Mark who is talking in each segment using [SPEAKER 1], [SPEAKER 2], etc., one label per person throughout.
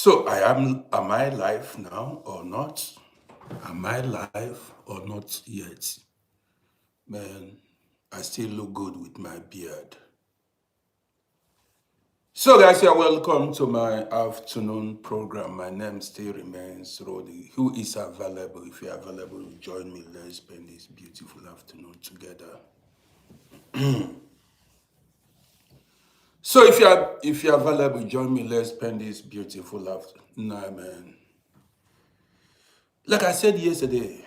[SPEAKER 1] So am I live now or not? Am I live or not yet? Man, I still look good with my beard. So guys, you're welcome to my afternoon program. My name still remains Rodi. Who is available? If you're available, join me. Let's spend this beautiful afternoon together. So if you're available, join me. Let's spend this beautiful afternoon. Nah, man. Like I said yesterday,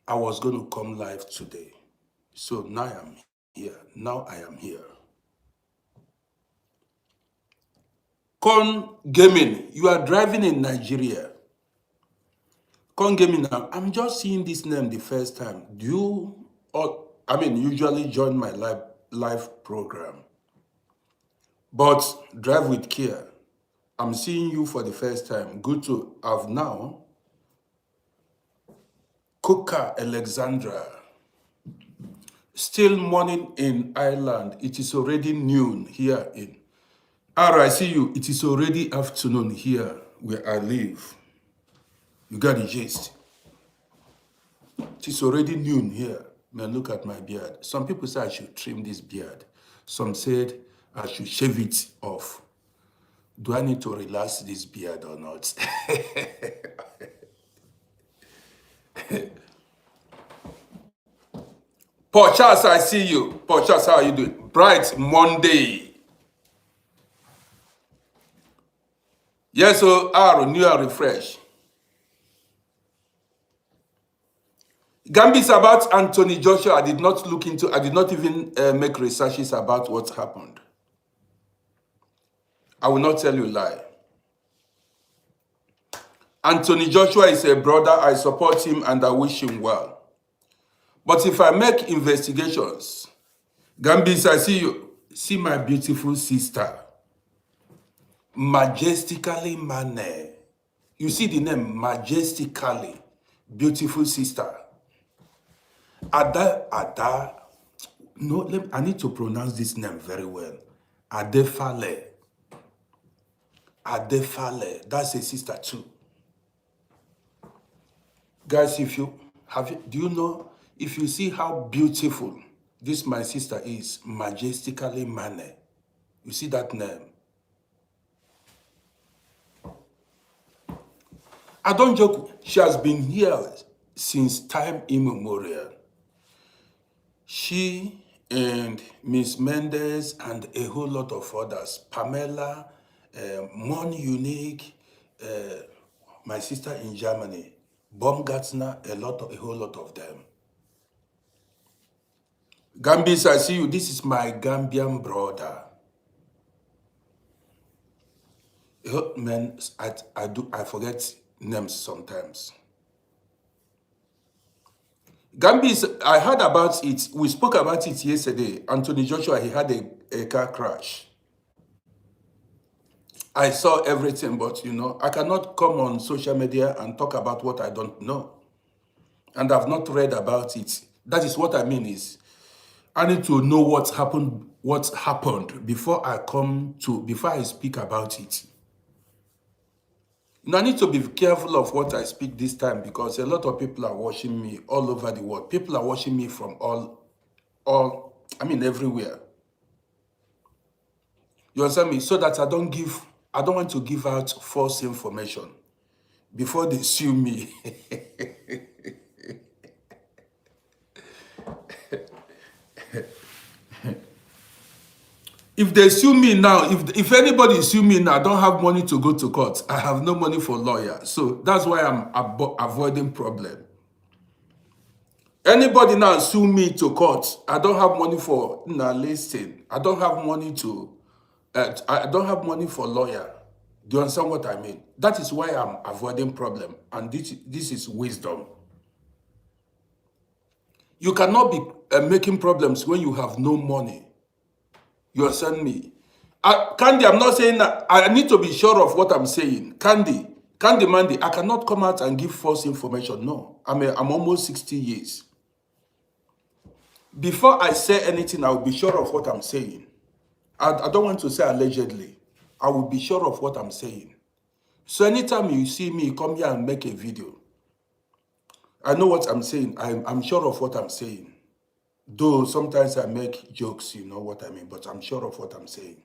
[SPEAKER 1] I was going to come live today. So now I am here. Now I am here. Con Gaming, you are driving in Nigeria. Con Gaming now, I'm just seeing this name the first time. Do you, usually join my live program. But drive with care. I'm seeing you for the first time. Good to have now. Coca Alexandra. Still morning in Ireland. It is already noon here in. I see you. It is already afternoon here where I live. You got the gist. It is already noon here. Man, look at my beard. Some people say I should trim this beard. Some said I should shave it off. Do I need to relax this beard or not? Paul Charles, I see you. Paul Charles, how are you doing? Bright Monday. Yes, so new and refresh. Gambis about Anthony Joshua, I did not look into, I did not even make researches about what happened. I will not tell you a lie. Anthony Joshua is a brother. I support him and I wish him well. But if I make investigations, Gambis, I see you. See my beautiful sister. Majestically Mane. You see the name, Majestically. Beautiful sister. Ada. No, I need to pronounce this name very well. Adefale. Adefale. That's a sister too. Guys, do you know, if you see how beautiful this my sister is, Majestically Mane, you see that name? I don't joke. She has been here since time immemorial. She and Miss Mendes and a whole lot of others, Pamela, Mon Unique, my sister in Germany, Baumgartner, a whole lot of them. Gambis, I see you. This is my Gambian brother. Man, I forget names sometimes. Gambis, I heard about it. We spoke about it yesterday. Anthony Joshua, he had a car crash. I saw everything, but I cannot come on social media and talk about what I don't know. And I've not read about it. That is what I mean is, I need to know what's happened before I speak about it. I need to be careful of what I speak this time because a lot of people are watching me all over the world. People are watching me from everywhere. You understand me? So that I don't want to give out false information before they sue me. If they sue me now, if anybody sue me now, I don't have money to go to court. I have no money for lawyer. So that's why I'm avoiding problem. Anybody now sue me to court, I don't have money for listing. I don't have money I don't have money for lawyer. Do you understand what I mean? That is why I'm avoiding problem. And this is wisdom. You cannot be making problems when you have no money. You understand me? Candy, I'm not saying that. I need to be sure of what I'm saying. Candy Mandy, I cannot come out and give false information. No, I'm almost 60 years. Before I say anything, I'll be sure of what I'm saying. I don't want to say allegedly. I will be sure of what I'm saying. So anytime you see me come here and make a video, I know what I'm saying. I'm sure of what I'm saying. Though sometimes I make jokes, you know what I mean, but I'm sure of what I'm saying.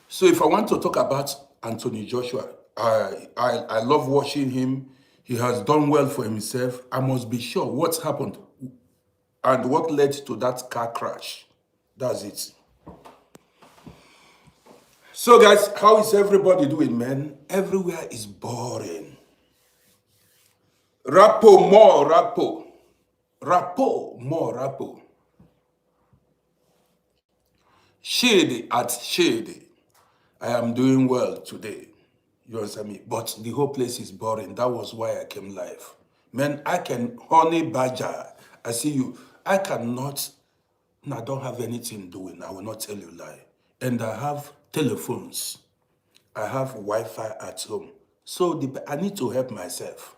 [SPEAKER 1] So if I want to talk about Anthony Joshua, I love watching him. He has done well for himself. I must be sure what's happened and what led to that car crash. That's it. So guys, how is everybody doing, man? Everywhere is boring. Rapo, more rapo. Rapo, more rapo. Shady at shady. I am doing well today. You understand me? But the whole place is boring. That was why I came live. Man, I can, honey badger, I see you. I cannot, no, I don't have anything doing. I will not tell you lie. And I have telephones. I have Wi-Fi at home. So I need to help myself.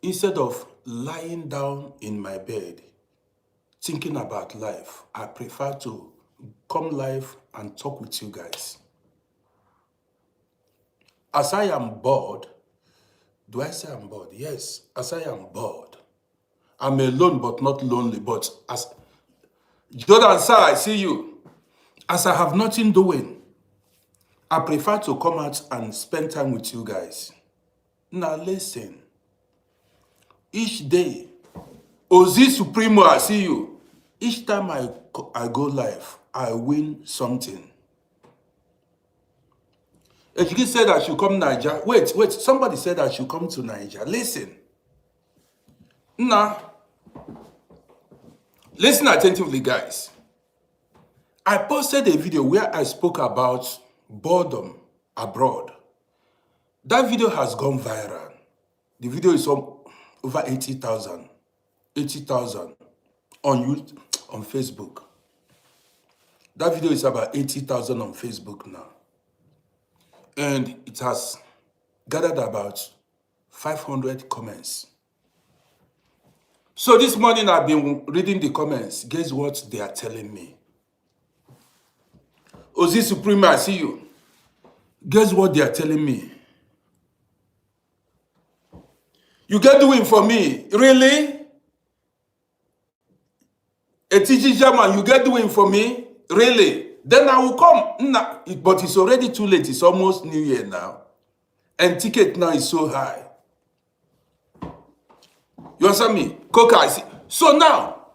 [SPEAKER 1] Instead of lying down in my bed, thinking about life, I prefer to come live and talk with you guys. As I am bored, do I say I'm bored? Yes, as I am bored. I'm alone but not lonely, but as Jordan sir, I see you. As I have nothing doing, I prefer to come out and spend time with you guys. Now listen, each day, Ozi Supremo, I see you. Each time I go live, I win something. Ejiki said I should come to Nigeria. Wait, somebody said I should come to Nigeria. Listen. Now, listen attentively, guys. I posted a video where I spoke about boredom abroad. That video has gone viral. The video is over 80,000 on Facebook. That video is about 80,000 on Facebook now. And it has gathered about 500 comments. So this morning I've been reading the comments. Guess what they are telling me? Ozi Supreme, I see you. Guess what they are telling me? You get doing for me? Really? A teaching German, you get doing for me? Really? Then I will come. Nah, but it's already too late. It's almost New Year now. And ticket now is so high. You understand me? Coca, I see. So now,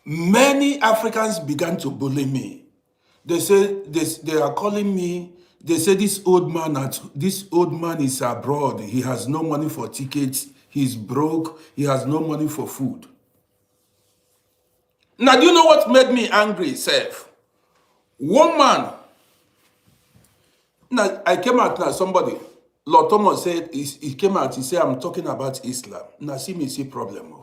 [SPEAKER 1] many Africans began to bully me. They say they are calling me. They say this old man is abroad. He has no money for tickets. He's broke. He has no money for food. Now, do you know what made me angry, Seth? One man. Now, I came out now, somebody, Lord Thomas said, he came out, he said, I'm talking about Islam. Now, see me, see problem.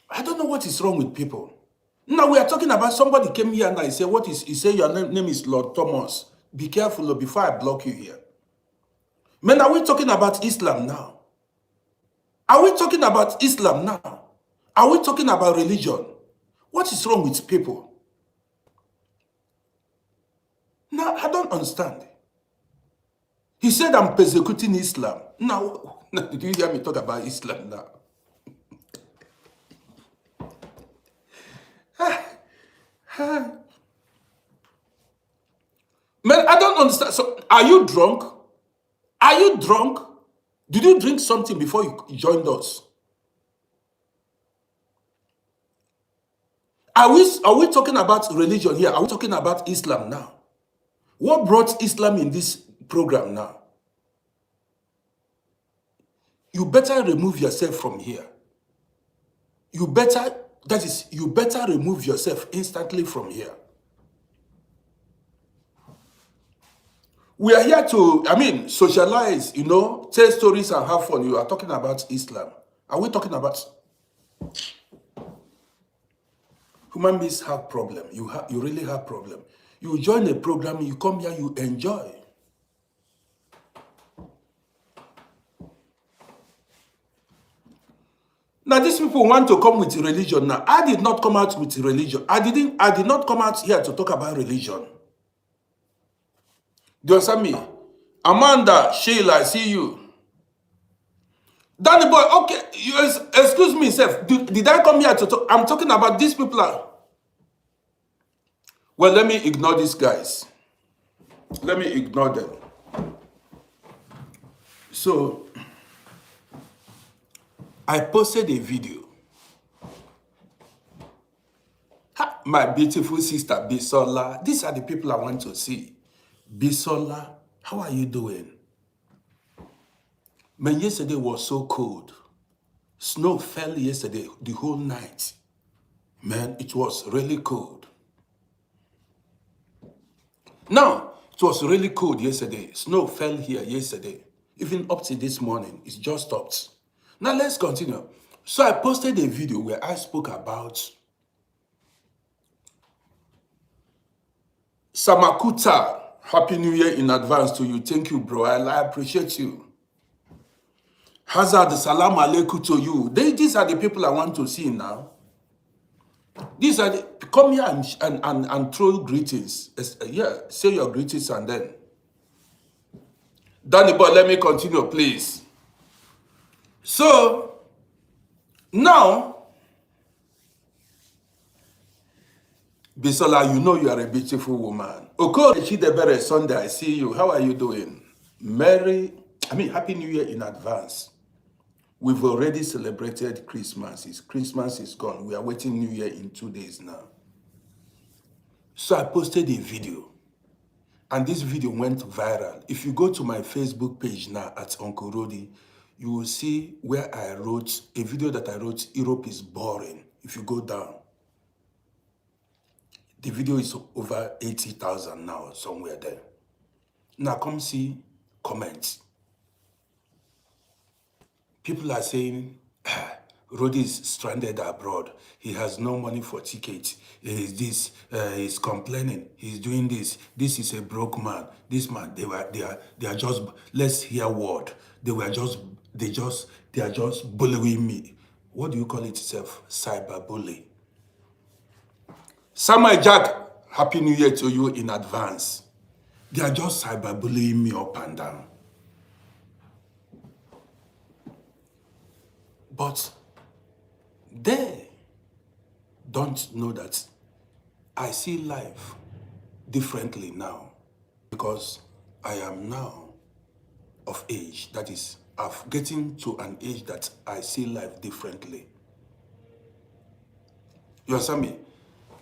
[SPEAKER 1] I don't know what is wrong with people. Now, we are talking about somebody came here and I said, he said, your name is Lord Thomas. Be careful before I block you here. Man, are we talking about Islam now? Are we talking about Islam now? Are we talking about religion? What is wrong with people? Now, I don't understand. He said I'm persecuting Islam. Now, did you hear me talk about Islam now? Man, I don't understand. So, are you drunk? Are you drunk? Did you drink something before you joined us? Are we talking about religion here? Are we talking about Islam now? What brought Islam in this program now? You better remove yourself from here. You better remove yourself instantly from here. We are here to, socialize, tell stories and have fun. You are talking about Islam. Are we talking about... Human beings have problem. You really have problem. You join a program, you come here, you enjoy. Now these people want to come with religion. Now I did not come out with religion. I did not come out here to talk about religion. Do you understand me? Amanda, Sheila, I see you. Danny boy, okay, excuse me, Seth. Did I come here to talk? I'm talking about these people. Well, let me ignore these guys. Let me ignore them. So, I posted a video. Ha, my beautiful sister, Bisola. These are the people I want to see. Bisola, how are you doing? Man, yesterday was so cold. Snow fell yesterday, the whole night. Man, it was really cold. Now, it was really cold yesterday. Snow fell here yesterday. Even up to this morning, it's just stopped. Now, let's continue. So, I posted a video where I spoke about Samakuta. Happy New Year in advance to you. Thank you, bro. I appreciate you. Hazard, salam alaikum to you. These are the people I want to see now. These are the, come here and throw greetings. Yeah, say your greetings and then. Danny boy, let me continue, please. So, now, Bisola, you know you are a beautiful woman. Okoro Chidebere Sunday, I see you. How are you doing? Happy New Year in advance. We've already celebrated Christmas. Christmas is gone. We are waiting New Year in 2 days now. So I posted a video. And this video went viral. If you go to my Facebook page now at Uncle Rody, you will see where I wrote a video that I wrote, Europe is boring. If you go down, the video is over 80,000 now, somewhere there. Now come see comments. People are saying, Rody is stranded abroad. He has no money for tickets. He's complaining. He's doing this. This is a broke man. This man, they are just, let's hear word. They are just bullying me. What do you call it itself? Cyberbully. Samuel Jack, Happy New Year to you in advance. They are just cyberbullying me up and down. But they don't know that I see life differently now because I am now of age. That is, I'm getting to an age that I see life differently. You understand me?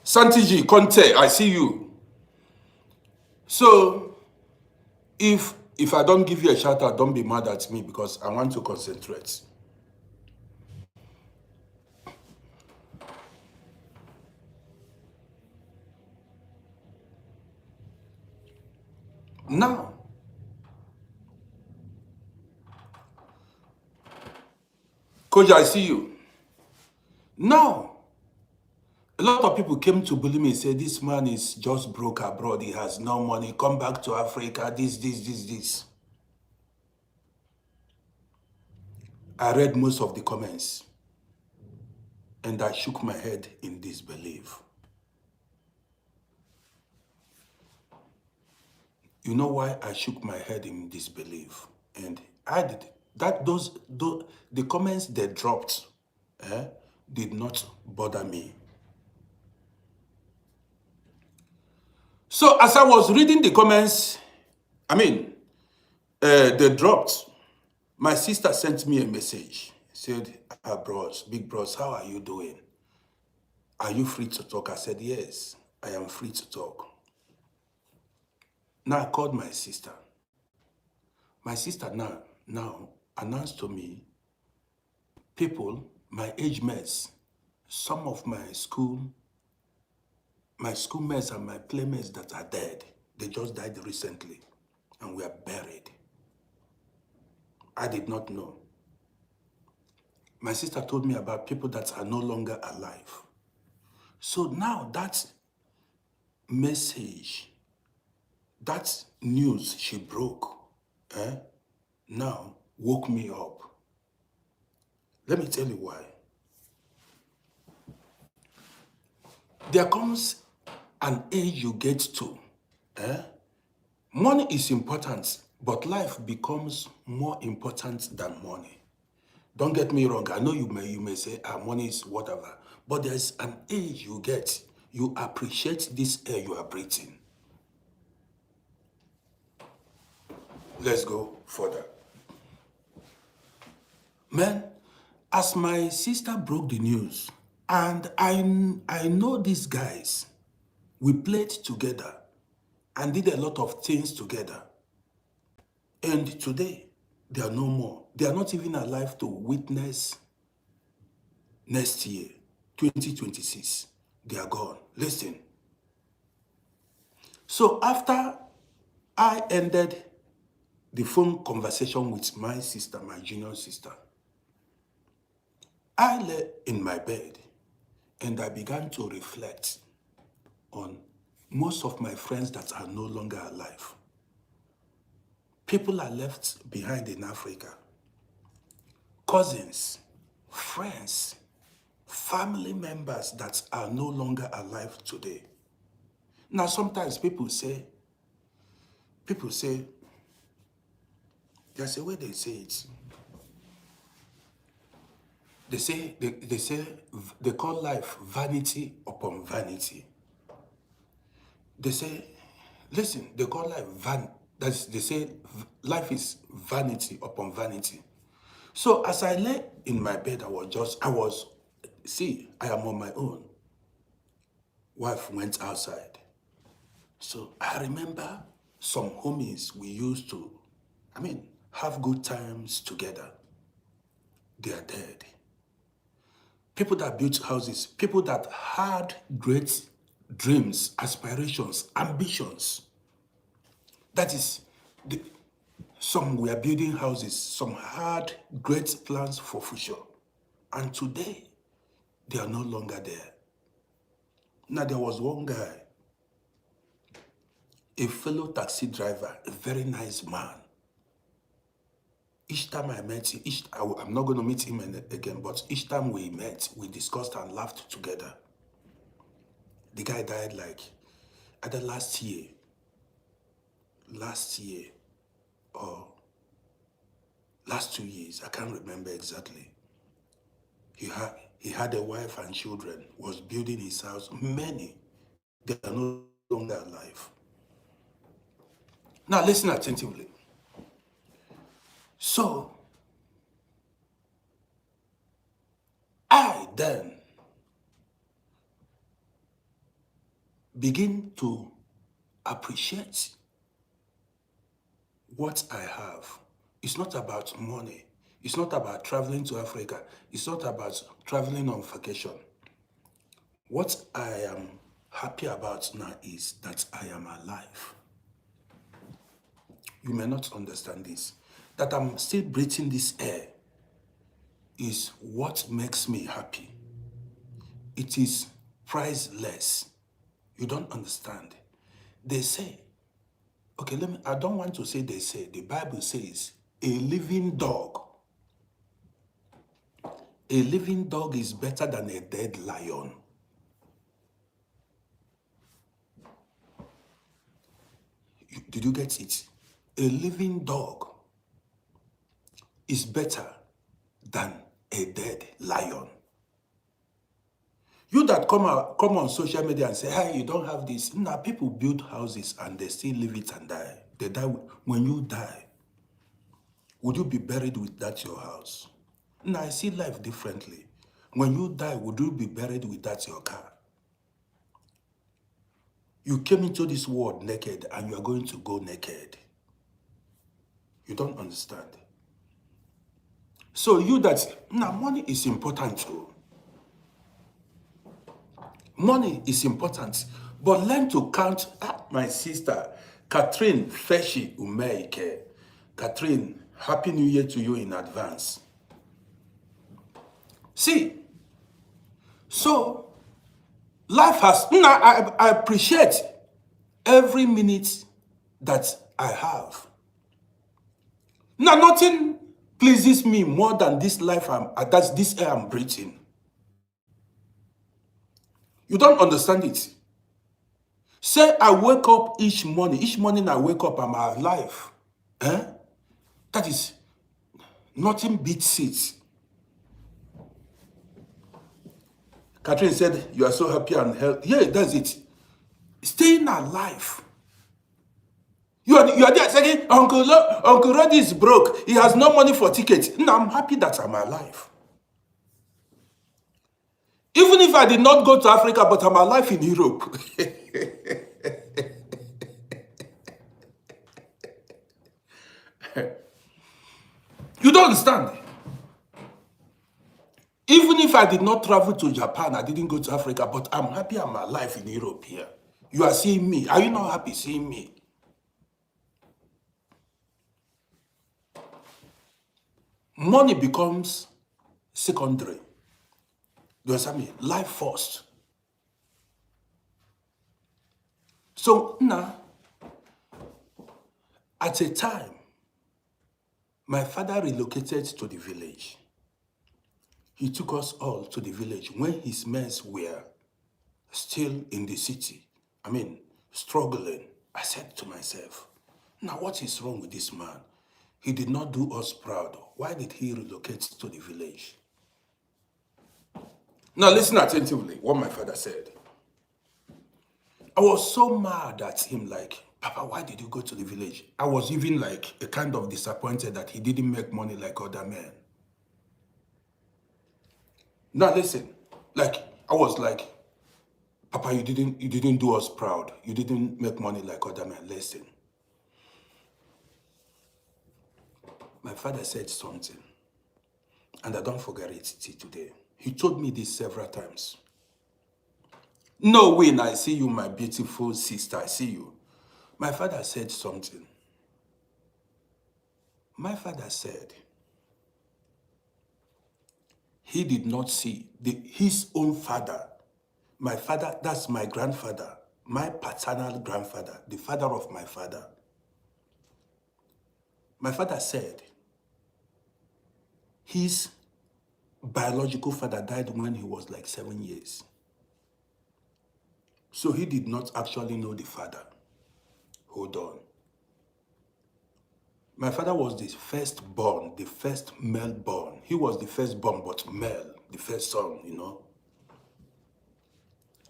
[SPEAKER 1] Santiji, Conte, I see you. So, if I don't give you a shout out, don't be mad at me because I want to concentrate. Now, Coach, I see you. Now, a lot of people came to bully me and said, this man is just broke abroad. He has no money. Come back to Africa. This. I read most of the comments and I shook my head in disbelief. You know why I shook my head in disbelief? And I did that. The comments they dropped did not bother me. So as I was reading the comments, they dropped. My sister sent me a message. Said, bros, big bros, how are you doing? Are you free to talk? I said, yes, I am free to talk. Now I called my sister. My sister now announced to me, people, my age mates, some of my schoolmates and my playmates that are dead, they just died recently and were buried. I did not know. My sister told me about people that are no longer alive. So now that message, that news she broke, now woke me up. Let me tell you why. There comes an age you get to. Money is important, but life becomes more important than money. Don't get me wrong. I know you may say, money is whatever. But there's an age you get. You appreciate this air you are breathing. Let's go further. Man, as my sister broke the news, and I know these guys, we played together and did a lot of things together. And today, they are no more. They are not even alive to witness next year, 2026. They are gone. Listen. So after I ended the phone conversation with my sister, my junior sister, I lay in my bed and I began to reflect on most of my friends that are no longer alive. People are left behind in Africa. Cousins, friends, family members that are no longer alive today. Now, sometimes people say, there's a way they say it. They call life vanity upon vanity. They say, listen, they call life they say life is vanity upon vanity. So as I lay in my bed, I am on my own. Wife went outside. So I remember some homies we used to, have good times together. They are dead. People that built houses, people that had great dreams, aspirations, ambitions. That is, some were building houses, some had great plans for future. And today, they are no longer there. Now, there was one guy, a fellow taxi driver, a very nice man. Each time I met him, I'm not going to meet him again, but each time we met, we discussed and laughed together. The guy died either last year, or last 2 years. I can't remember exactly. He had a wife and children, was building his house. Many, they are no longer alive. Now listen attentively. So, I then begin to appreciate what I have. It's not about money. It's not about traveling to Africa. It's not about traveling on vacation. What I am happy about now is that I am alive. You may not understand this. That I'm still breathing this air is what makes me happy. It is priceless. You don't understand. They say, okay, I don't want to say they say, the Bible says, a living dog is better than a dead lion. Did you get it? A living dog is better than a dead lion. You that come on social media and say, hey, you don't have this. Now, people build houses and they still live it and die. They die. When you die, would you be buried with that your house? Now, I see life differently. When you die, would you be buried with that your car? You came into this world naked and you are going to go naked. You don't understand. So money is important too. Money is important, but learn to count. My sister, Catherine Feshi Umeike. Catherine, Happy New Year to you in advance. See, so life has, I appreciate every minute that I have. Now, nothing pleases me more than this life, that's this air I'm breathing. You don't understand it. Say I wake up each morning. Each morning I wake up, I'm alive. Eh? That is, nothing beats it. Catherine said, you are so happy and healthy. Yeah, that's it. Staying alive. You are there saying, Uncle Roddy is broke. He has no money for tickets. No, I'm happy that I'm alive. Even if I did not go to Africa, but I'm alive in Europe. You don't understand. Even if I did not travel to Japan, I didn't go to Africa, but I'm happy I'm alive in Europe here. You are seeing me. Are you not happy seeing me? Money becomes secondary. You understand me? Life first. So now, at a time, my father relocated to the village. He took us all to the village when his men were still in the city. I mean, struggling. I said to myself, now what is wrong with this man? He did not do us proud. Why did he relocate to the village? Now listen attentively what my father said. I was so mad at him, like, Papa, why did you go to the village? I was even like a kind of disappointed that he didn't make money like other men. Now listen, like, I was like, Papa, you didn't do us proud. You didn't make money like other men. Listen. My father said something, and I don't forget it till today. He told me this several times. No, Win, I see you, my beautiful sister, I see you. My father said something. My father said he did not see his own father. My father, that's my grandfather, my paternal grandfather, the father of my father. My father said his biological father died when he was like 7 years. So he did not actually know the father. Hold on. My father was the firstborn, the first male born. He was the firstborn, but male, the first son, you know.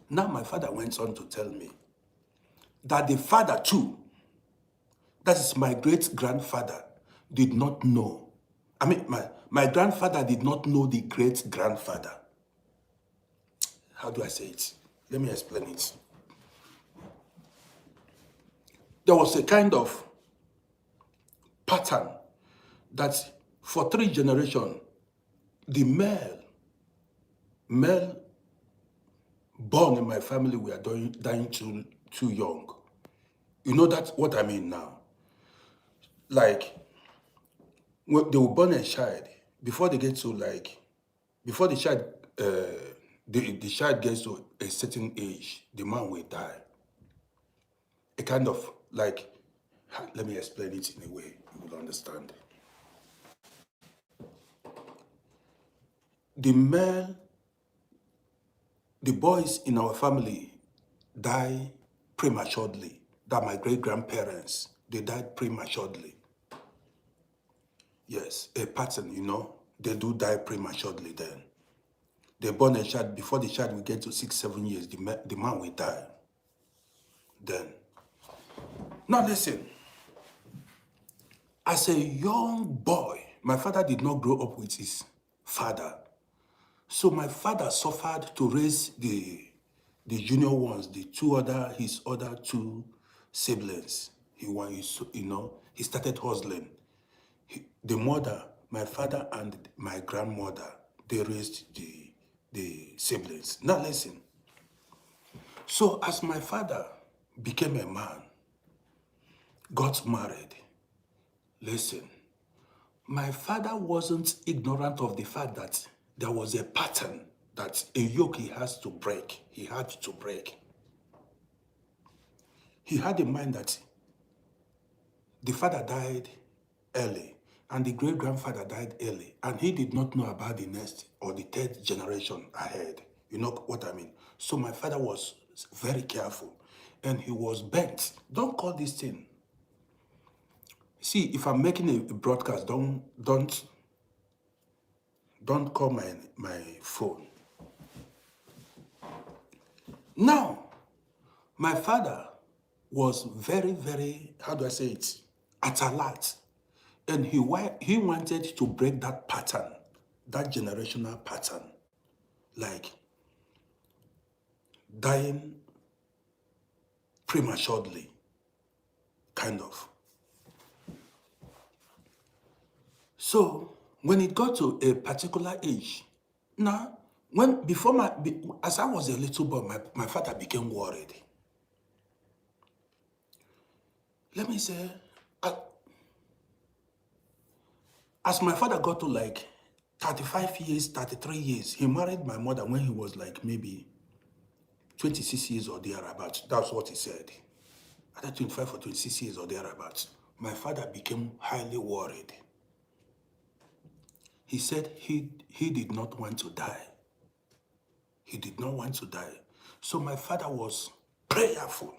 [SPEAKER 1] Now my father went on to tell me that the father too, that is my great-grandfather, did not know. I mean, my grandfather did not know the great-grandfather. How do I say it? Let me explain it. There was a kind of pattern that for 3 generations, the male born in my family were dying too young. You know that what I mean now? Like, when they were born a child, before they get to like, before the child, the child gets to a certain age, the man will die. A kind of like, let me explain it in a way you will understand. The boys in our family die prematurely. That my great-grandparents, they died prematurely. Yes, a pattern, you know, they do die prematurely then. They born a child, before the child will get to 6, 7 years, the man will die. Then. Now listen, as a young boy, my father did not grow up with his father. So my father suffered to raise the junior ones, his other 2 siblings. He started hustling. The mother, my father and my grandmother, they raised the siblings. Now listen. So as my father became a man, got married, listen, my father wasn't ignorant of the fact that there was a pattern, that a yoke he has to break. He had to break. He had in mind that the father died early and the great-grandfather died early, and he did not know about the next or the 3rd generation ahead. You know what I mean? So my father was very careful and he was bent. Don't call this thing. See, if I'm making a broadcast, don't call my phone. Now, my father was very, very, how do I say it? At alert. And he wanted to break that pattern, that generational pattern, like dying prematurely, kind of. So when it got to a particular age, now, as I was a little boy, my father became worried. Let me say, as my father got to like 35 years, 33 years, he married my mother when he was like maybe 26 years or thereabouts. That's what he said. Either 25 or 26 years or thereabouts. My father became highly worried. He said he did not want to die. He did not want to die. So my father was prayerful.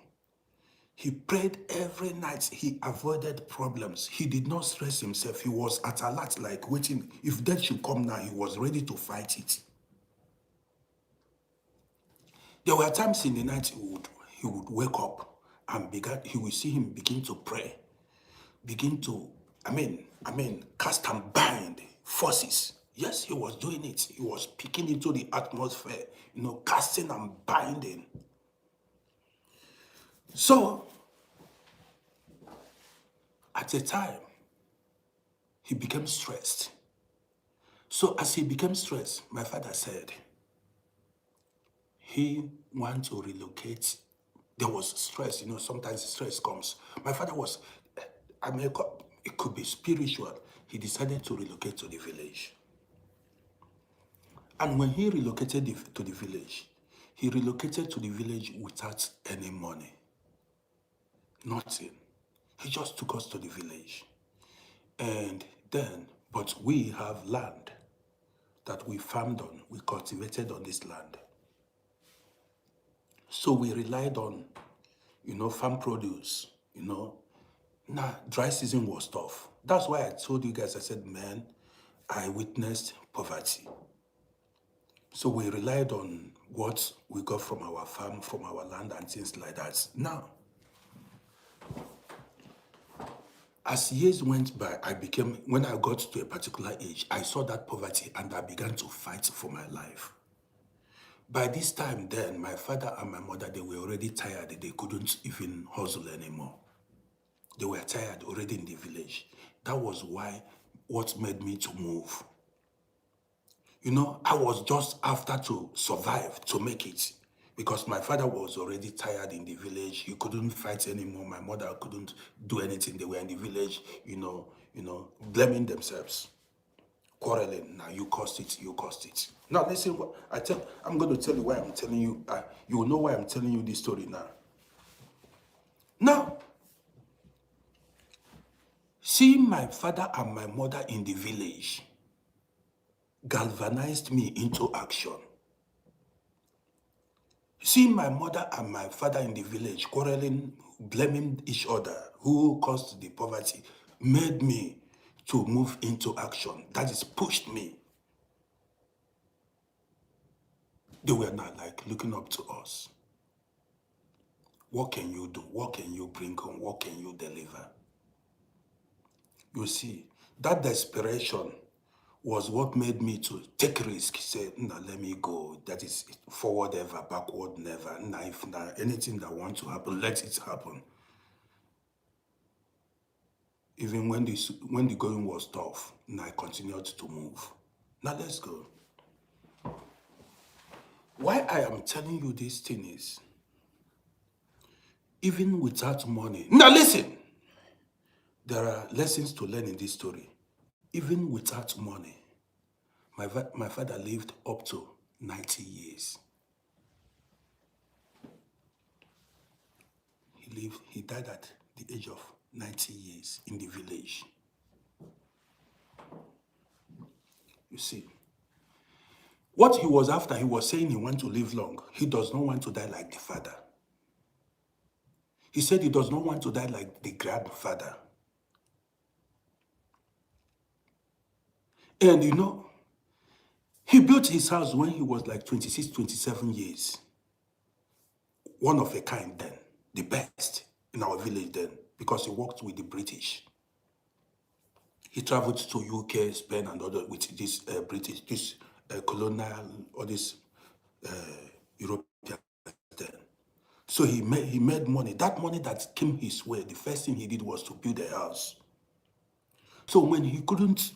[SPEAKER 1] He prayed every night. He avoided problems. He did not stress himself. He was at alert, like waiting. If death should come now, he was ready to fight it. There were times in the night he would wake up and he would see him begin to pray, begin to, cast and bind forces. Yes, he was doing it. He was peeking into the atmosphere, casting and binding. So, at a time, he became stressed. So as he became stressed, my father said he wanted to relocate. There was stress, sometimes stress comes. My father was, it could be spiritual. He decided to relocate to the village. And when he relocated to the village, he relocated to the village without any money. Nothing. He just took us to the village. And then, but we have land that we farmed on, we cultivated on this land. So we relied on, farm produce, Now, dry season was tough. That's why I told you guys, I said, man, I witnessed poverty. So we relied on what we got from our farm, from our land and things like that. Now, as years went by, when I got to a particular age, I saw that poverty and I began to fight for my life. By this time then, my father and my mother, they were already tired. They couldn't even hustle anymore. They were tired already in the village. That was what made me to move. I was just after to survive, to make it. Because my father was already tired in the village. He couldn't fight anymore. My mother couldn't do anything. They were in the village, blaming themselves. Quarreling. Now you caused it, you caused it. Now listen, I'm going to tell you why I'm telling you. You will know why I'm telling you this story now. Now, seeing my father and my mother in the village galvanized me into action. Seeing my mother and my father in the village quarreling, blaming each other, who caused the poverty, made me to move into action. That is, pushed me. They were not like looking up to us. What can you do? What can you bring on? What can you deliver? You see, that desperation was what made me to take risk, say, no, let me go. That is forward ever, backward never. If anything that wants to happen, let it happen. Even when the going was tough, I continued to move. Now let's go. Why I am telling you this thing is, even without money. Now listen, there are lessons to learn in this story. Even without money, my father lived up to 90 years. He died at the age of 90 years in the village. You see, What he was after, he was saying he wants to live long. He does not want to die like the father. He said he does not want to die like the grandfather. And you know, he built his house when he was like 26, 27 years. One of a kind then, the best in our village then, because he worked with the British. He traveled to UK, Spain, and other with this British, this colonial, or this European then. So he made money. That money that came his way, the first thing he did was to build a house. So when he couldn't,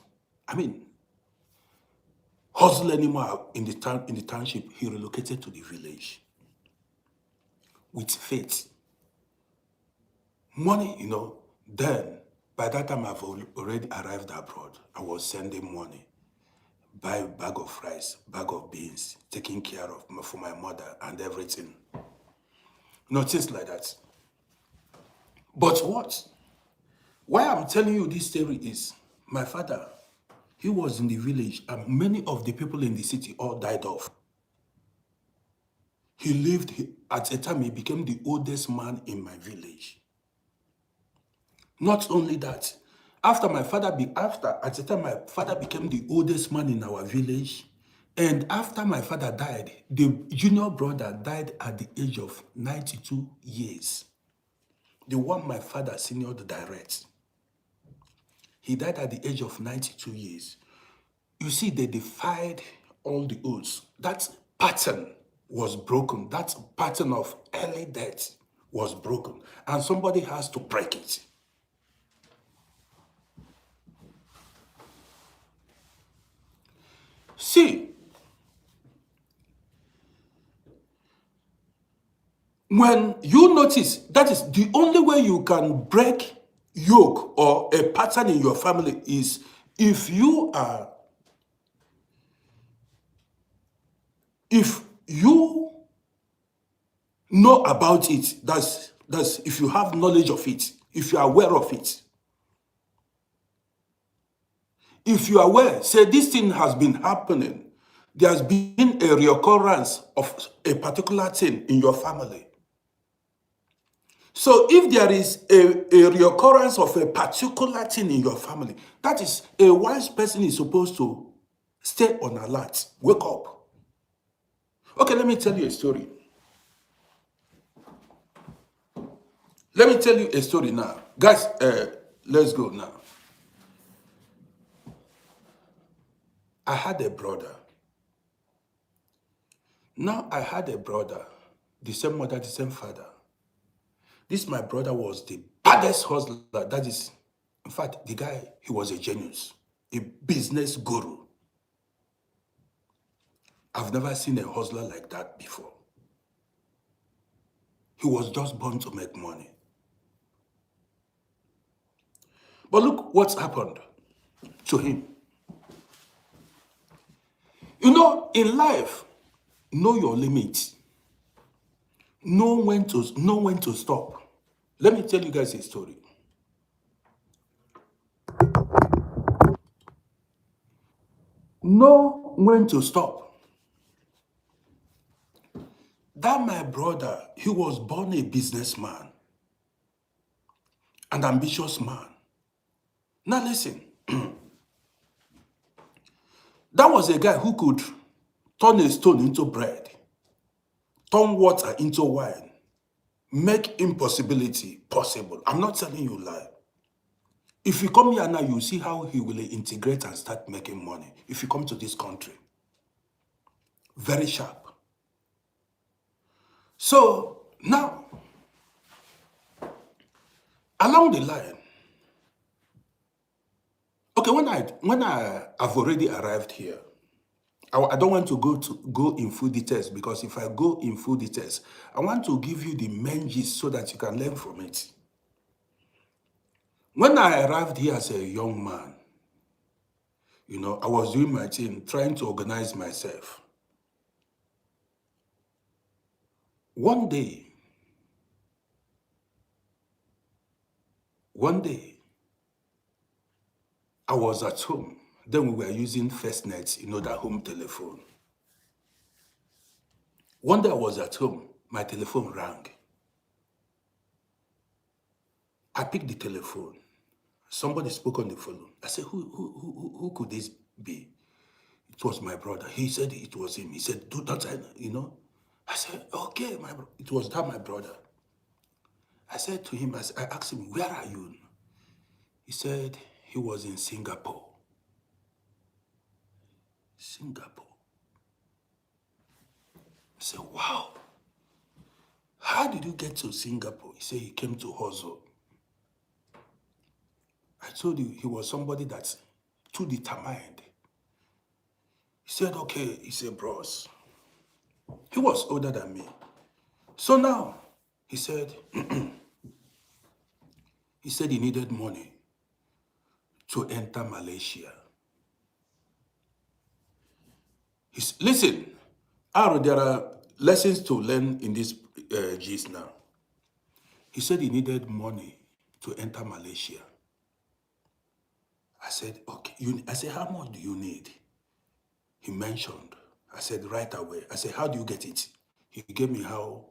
[SPEAKER 1] hustle anymore in the township, he relocated to the village with faith. Money, you know, then by that time I've already arrived abroad. I was sending money, buy a bag of rice, bag of beans, taking care of for my mother and everything. You know, things like that. But why I'm telling you this story is my father, he was in the village and many of the people in the city all died off. He lived, at a time he became the oldest man in my village. Not only that, at the time my father became the oldest man in our village, and after my father died, the junior brother died at the age of 92 years. The one my father seniored direct. He died at the age of 92 years. You see, they defied all the oaths. That pattern was broken. That pattern of early death was broken. And somebody has to break it. See, when you notice, that is the only way you can break yoke or a pattern in your family is if you know about it. That's if you have knowledge of it, if you are aware of it. If you are aware, say this thing has been happening, there has been a reoccurrence of a particular thing in your family. So if there is a reoccurrence of a particular thing in your family, that is a wise person is supposed to stay on alert, wake up. Okay, let me tell you a story. Let me tell you a story now. Guys, let's go now. I had a brother. Now I had a brother, the same mother, the same father. This my brother was the baddest hustler. That is, in fact, the guy, he was a genius, a business guru. I've never seen a hustler like that before. He was just born to make money. But look what's happened to him. You know, in life, know your limits. Know when to stop. Let me tell you guys a story. Know when to stop. That my brother, he was born a businessman, an ambitious man. Now listen, that was a guy who could turn a stone into bread, turn water into wine, make impossibility possible. I'm not telling you a lie. If you come here now, you see how he will integrate and start making money. If you come to this country, very sharp. So now, along the line, okay, when I have already arrived here, I don't want to go in full details, because if I go in full details, I want to give you the main gist so that you can learn from it. When I arrived here as a young man, you know, I was doing my thing, trying to organize myself. One day, I was at home. Then we were using FirstNet, you know, that home telephone. One day I was at home, my telephone rang. I picked the telephone. Somebody spoke on the phone. I said, who could this be? It was my brother. He said it was him. He said, do not, I said, okay, it was that my brother. I said to him, I asked him, where are you? He said he was in Singapore. Singapore. I said, wow. How did you get to Singapore? He said he came to hustle. I told you he was somebody that's too determined. He said, okay. He said, bros. He was older than me. So now, he said, he needed money to enter Malaysia. Listen, Aaron, there are lessons to learn in this gist now. He said he needed money to enter Malaysia. I said, okay. I said, how much do you need? He mentioned. I said, right away. I said, how do you get it? He gave me how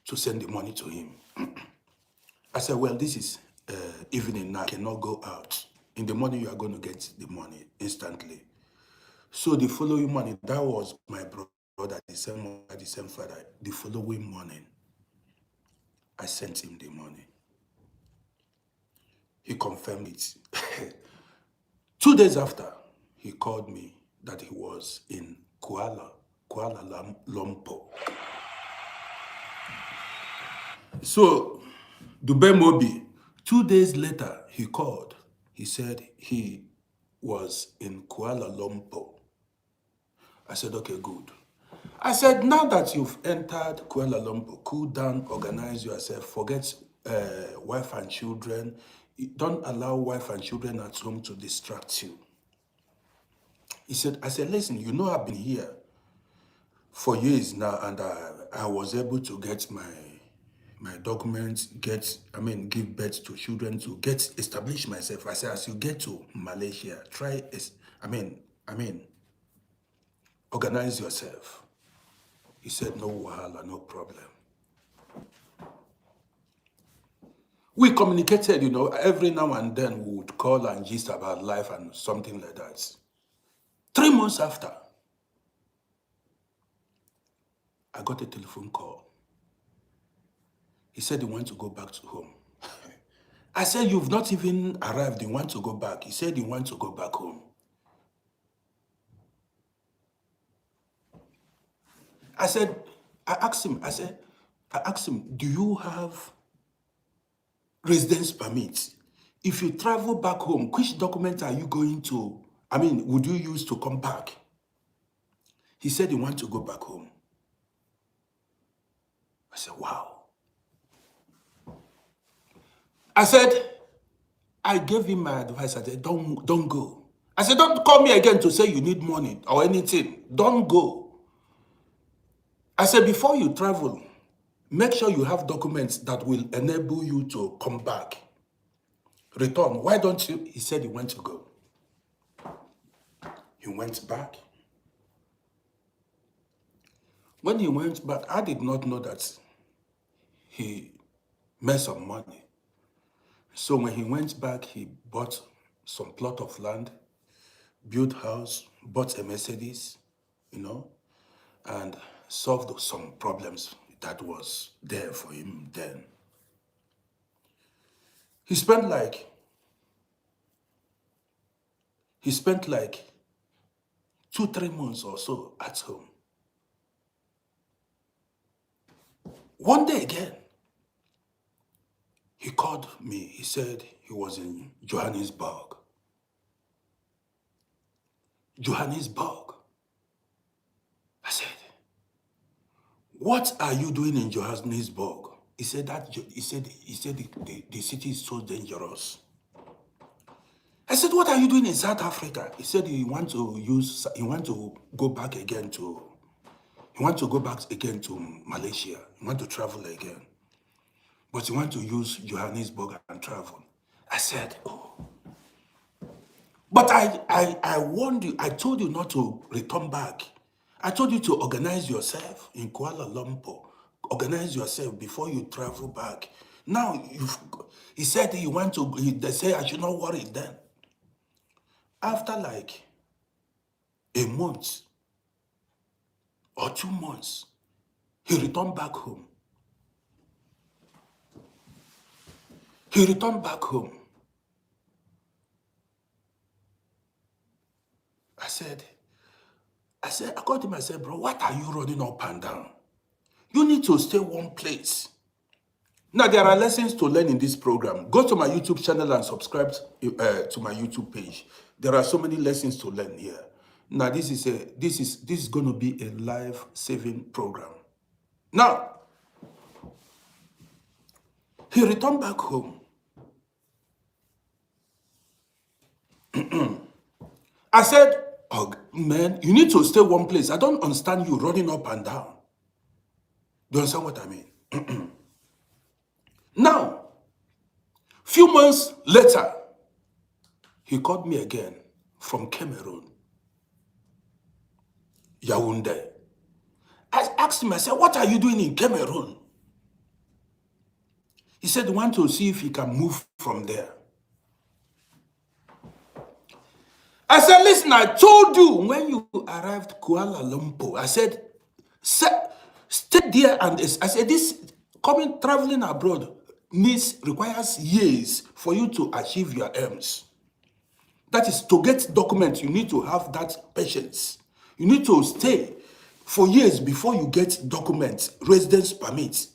[SPEAKER 1] to send the money to him. I said, well, this is evening now. I cannot go out. In the morning, you are going to get the money instantly. So the following morning, that was my brother, the same father. The following morning, I sent him the money. He confirmed it. 2 days after, he called me that he was in Kuala Lumpur. So, Dubai Mobi, 2 days later, he called. He said he was in Kuala Lumpur. I said, okay, good. I said, now that you've entered Kuala Lumpur, cool down, organize yourself, forget wife and children. Don't allow wife and children at home to distract you. I said, listen, you know I've been here for years now, and I was able to get my documents, give birth to children, to establish myself. I said, as you get to Malaysia, organize yourself. He said, no wahala, no problem. We communicated, every now and then we would call and gist about life and something like that. 3 months after, I got a telephone call. He said he wants to go back to home. I said, you've not even arrived, you want to go back. He said he wants to go back home. I asked him, do you have residence permit? If you travel back home, which document are you going to, would you use to come back? He said he wants to go back home. I said, wow. I said, I gave him my advice. I said, don't go. I said, don't call me again to say you need money or anything. Don't go. I said, before you travel, make sure you have documents that will enable you to come back. Return. Why don't you? He said he went to go. He went back. When he went back, I did not know that he made some money. So when he went back, he bought some plot of land, built house, bought a Mercedes, and solved some problems that was there for him then. He spent like 2-3 months or so at home. One day again, he called me. He said he was in Johannesburg. Johannesburg. I said, what are you doing in Johannesburg? He said the city is so dangerous. I said, what are you doing in South Africa? He said he wants to go back again to Malaysia. He wants to travel again. But he wants to use Johannesburg and travel. I said, oh. But I warned you, I told you not to return back. I told you to organize yourself in Kuala Lumpur. Organize yourself before you travel back. Now, he said he went to, they say I should not worry then. After like a month or 2 months, he returned back home. He returned back home. I called him, I said, bro, what are you running up and down? You need to stay one place. Now, there are lessons to learn in this program. Go to my YouTube channel and subscribe to my YouTube page. There are so many lessons to learn here. Now, this is going to be a life-saving program. Now, he returned back home. I said, oh, man, you need to stay one place. I don't understand you running up and down. Do you understand what I mean? Now, few months later, he called me again from Cameroon, Yaoundé. I asked him, I said, what are you doing in Cameroon? He said, he wants to see if he can move from there. I said, listen, I told you when you arrived Kuala Lumpur, I said, stay there, and I said, this traveling abroad requires years for you to achieve your aims. That is, to get documents, you need to have that patience. You need to stay for years before you get documents, residence permits.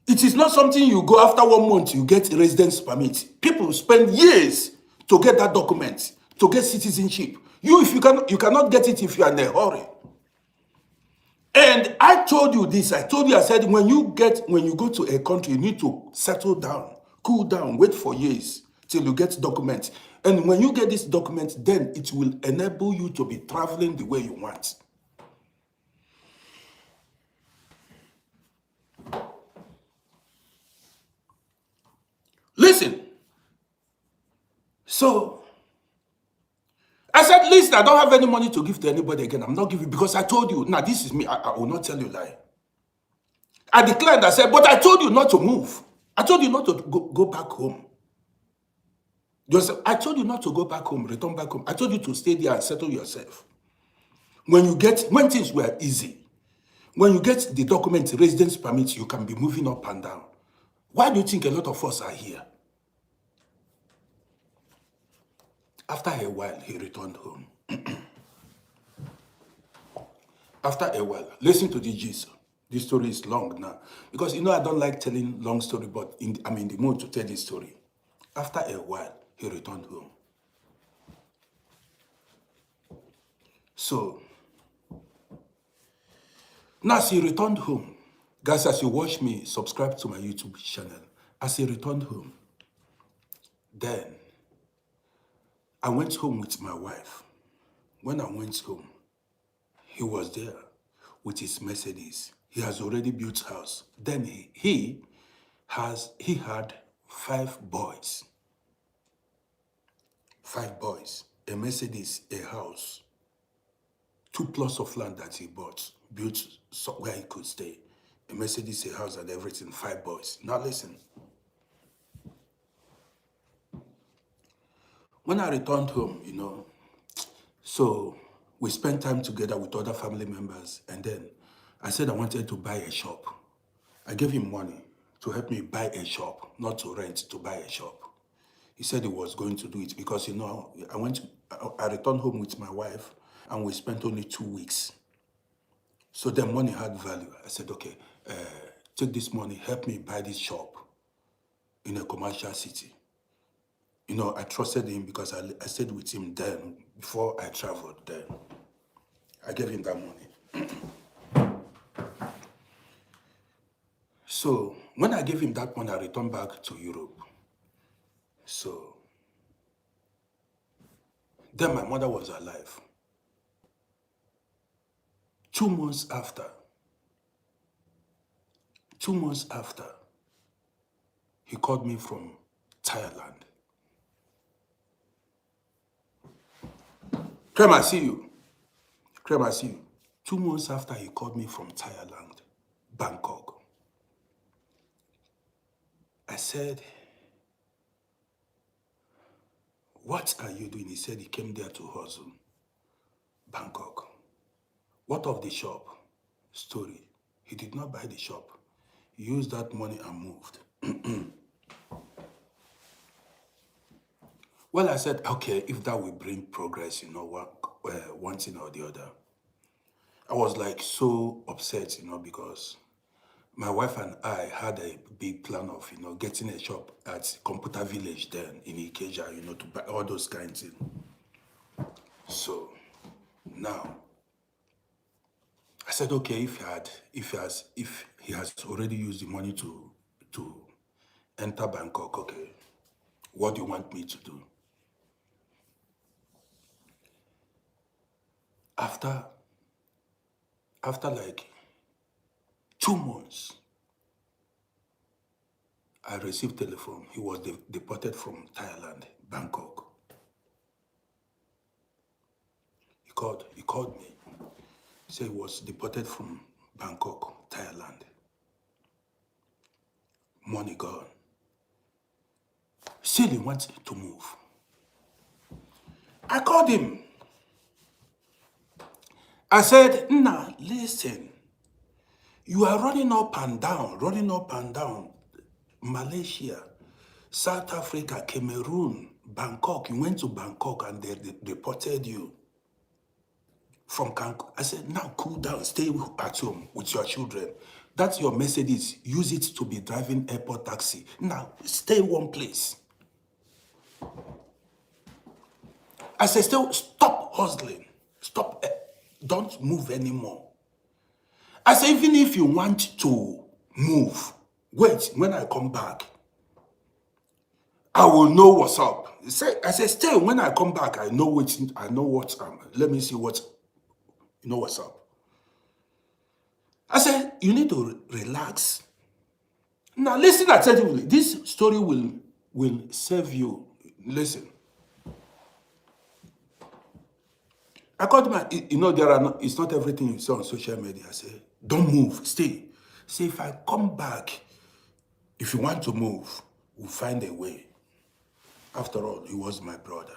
[SPEAKER 1] It is not something you go after 1 month, you get residence permit. People spend years to get that document, to get citizenship. You cannot get it if you are in a hurry. And I told you this, I said, when you go to a country, you need to settle down, cool down, wait for years till you get documents. And when you get this document, then it will enable you to be traveling the way you want. Listen. So, I said, listen, I don't have any money to give to anybody again. I'm not giving, because I told you, now this is me, I will not tell you a lie. I declared, I said, but I told you not to move. I told you not to go back home. I told you not to go back home, return back home. I told you to stay there and settle yourself. When things were easy, when you get the document, residence permit, you can be moving up and down. Why do you think a lot of us are here? After a while, he returned home. After a while, listen to the gist. This story is long now. Because, I don't like telling long story, but I'm in the mood to tell this story. After a while, he returned home. So, now as he returned home, guys, as you watch me, subscribe to my YouTube channel. As he returned home, then I went home with my wife. When I went home, he was there with his Mercedes. He has already built a house. Then he had 5 boys. 5 boys, a Mercedes, a house, 2 plots of land that he built where he could stay. A Mercedes, a house, and everything, 5 boys. Now listen. When I returned home, so we spent time together with other family members, and then I said I wanted to buy a shop. I gave him money to help me buy a shop, not to rent, to buy a shop. He said he was going to do it because, I returned home with my wife and we spent only 2 weeks. So the money had value. I said, okay, take this money, help me buy this shop in a commercial city. I trusted him because I stayed with him then, before I traveled then. I gave him that money. So when I gave him that money, I returned back to Europe. So then my mother was alive. 2 months after, he called me from Thailand. Krem, I see you. Krem, I see you. 2 months after, he called me from Thailand, Bangkok. I said, what are you doing? He said he came there to hustle, Bangkok. What of the shop? Story. He did not buy the shop. He used that money and moved. Well, I said, okay, if that will bring progress, one thing or the other. I was like so upset, because my wife and I had a big plan of, getting a shop at Computer Village then in Ikeja, to buy all those kinds of things. So now, I said, okay, if he has already used the money to enter Bangkok, okay, what do you want me to do? After like 2 months, I received telephone. He was deported from Thailand, Bangkok. He called me. He said he was deported from Bangkok, Thailand. Money gone. Still he wants to move. I called him. I said, nah, listen. You are running up and down. Malaysia, South Africa, Cameroon, Bangkok. You went to Bangkok and they deported you from Bangkok. I said, now cool down. Stay at home with your children. That's your Mercedes. Use it to be driving airport taxi. Now, stay one place. I said, still stop hustling. Stop. Don't move anymore. I said, even if you want to move, wait, when I come back, I will know what's up. I said, stay. When I come back, I know what. Let me see what's up. I said, you need to relax. Now listen attentively. This story will serve you. Listen. I called him, it's not everything you see on social media. I say, don't move, stay. Say, if I come back, if you want to move, we'll find a way. After all, he was my brother.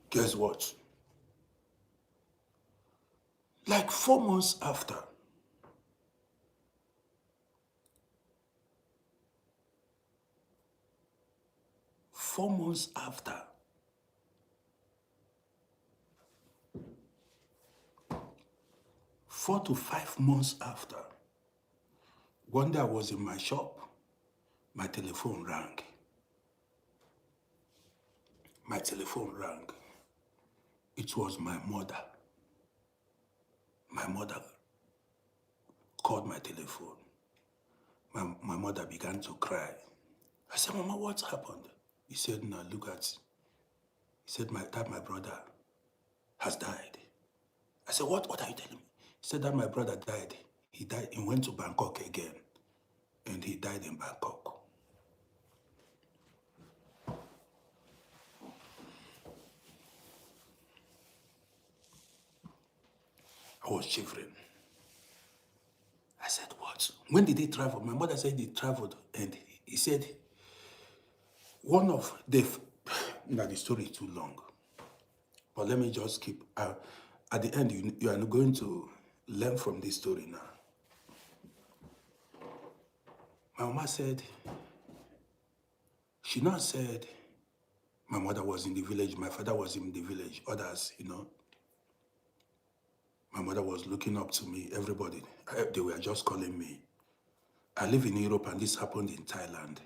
[SPEAKER 1] Guess what? Like 4 months after, four to 5 months after, one day I was in my shop, my telephone rang. It was my mother. My mother called my telephone. My mother began to cry. I said, Mama, what's happened? He said, no, look at. He said, my brother has died. I said, what are you telling me? He said that my brother died. He died. He went to Bangkok again. And he died in Bangkok. I was shivering. I said, what? When did he travel? My mother said he traveled. And he said, now the story is too long. But let me just keep, at the end, you are going to learn from this story now. My mama said, she now said, my mother was in the village, my father was in the village, others, My mother was looking up to me, everybody, they were just calling me. I live in Europe and this happened in Thailand.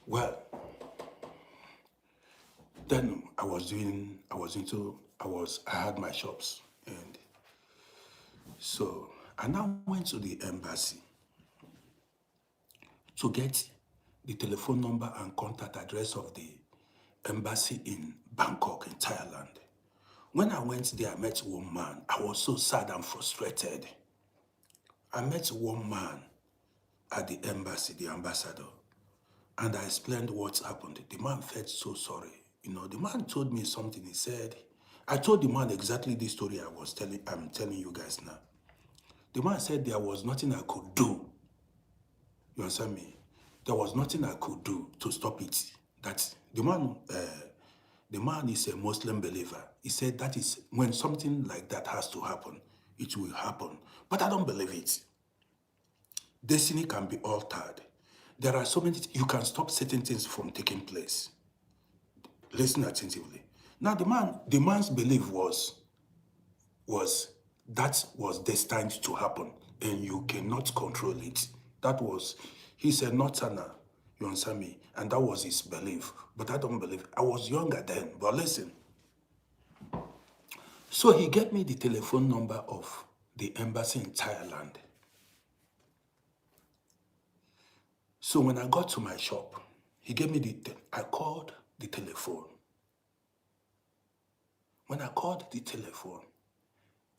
[SPEAKER 1] Well, then I had my shops. And so I now went to the embassy to get the telephone number and contact address of the embassy in Bangkok, in Thailand. When I went there, I met one man. I was so sad and frustrated. I met one man at the embassy, the ambassador, and I explained what's happened. The man felt so sorry. The man told me something. He said, I told the man exactly the story I'm telling you guys now. The man said there was nothing I could do. You understand me? There was nothing I could do to stop it. That the man is a Muslim believer. He said that is when something like that has to happen, it will happen. But I don't believe it. Destiny can be altered. There are so many, you can stop certain things from taking place. Listen attentively. Now the man's belief was that was destined to happen and you cannot control it. That was, he's a northerner, you understand me? And that was his belief. But I don't believe, I was younger then, but listen. So he gave me the telephone number of the embassy in Thailand. So when I got to my shop, he gave me I called the telephone. When I called the telephone,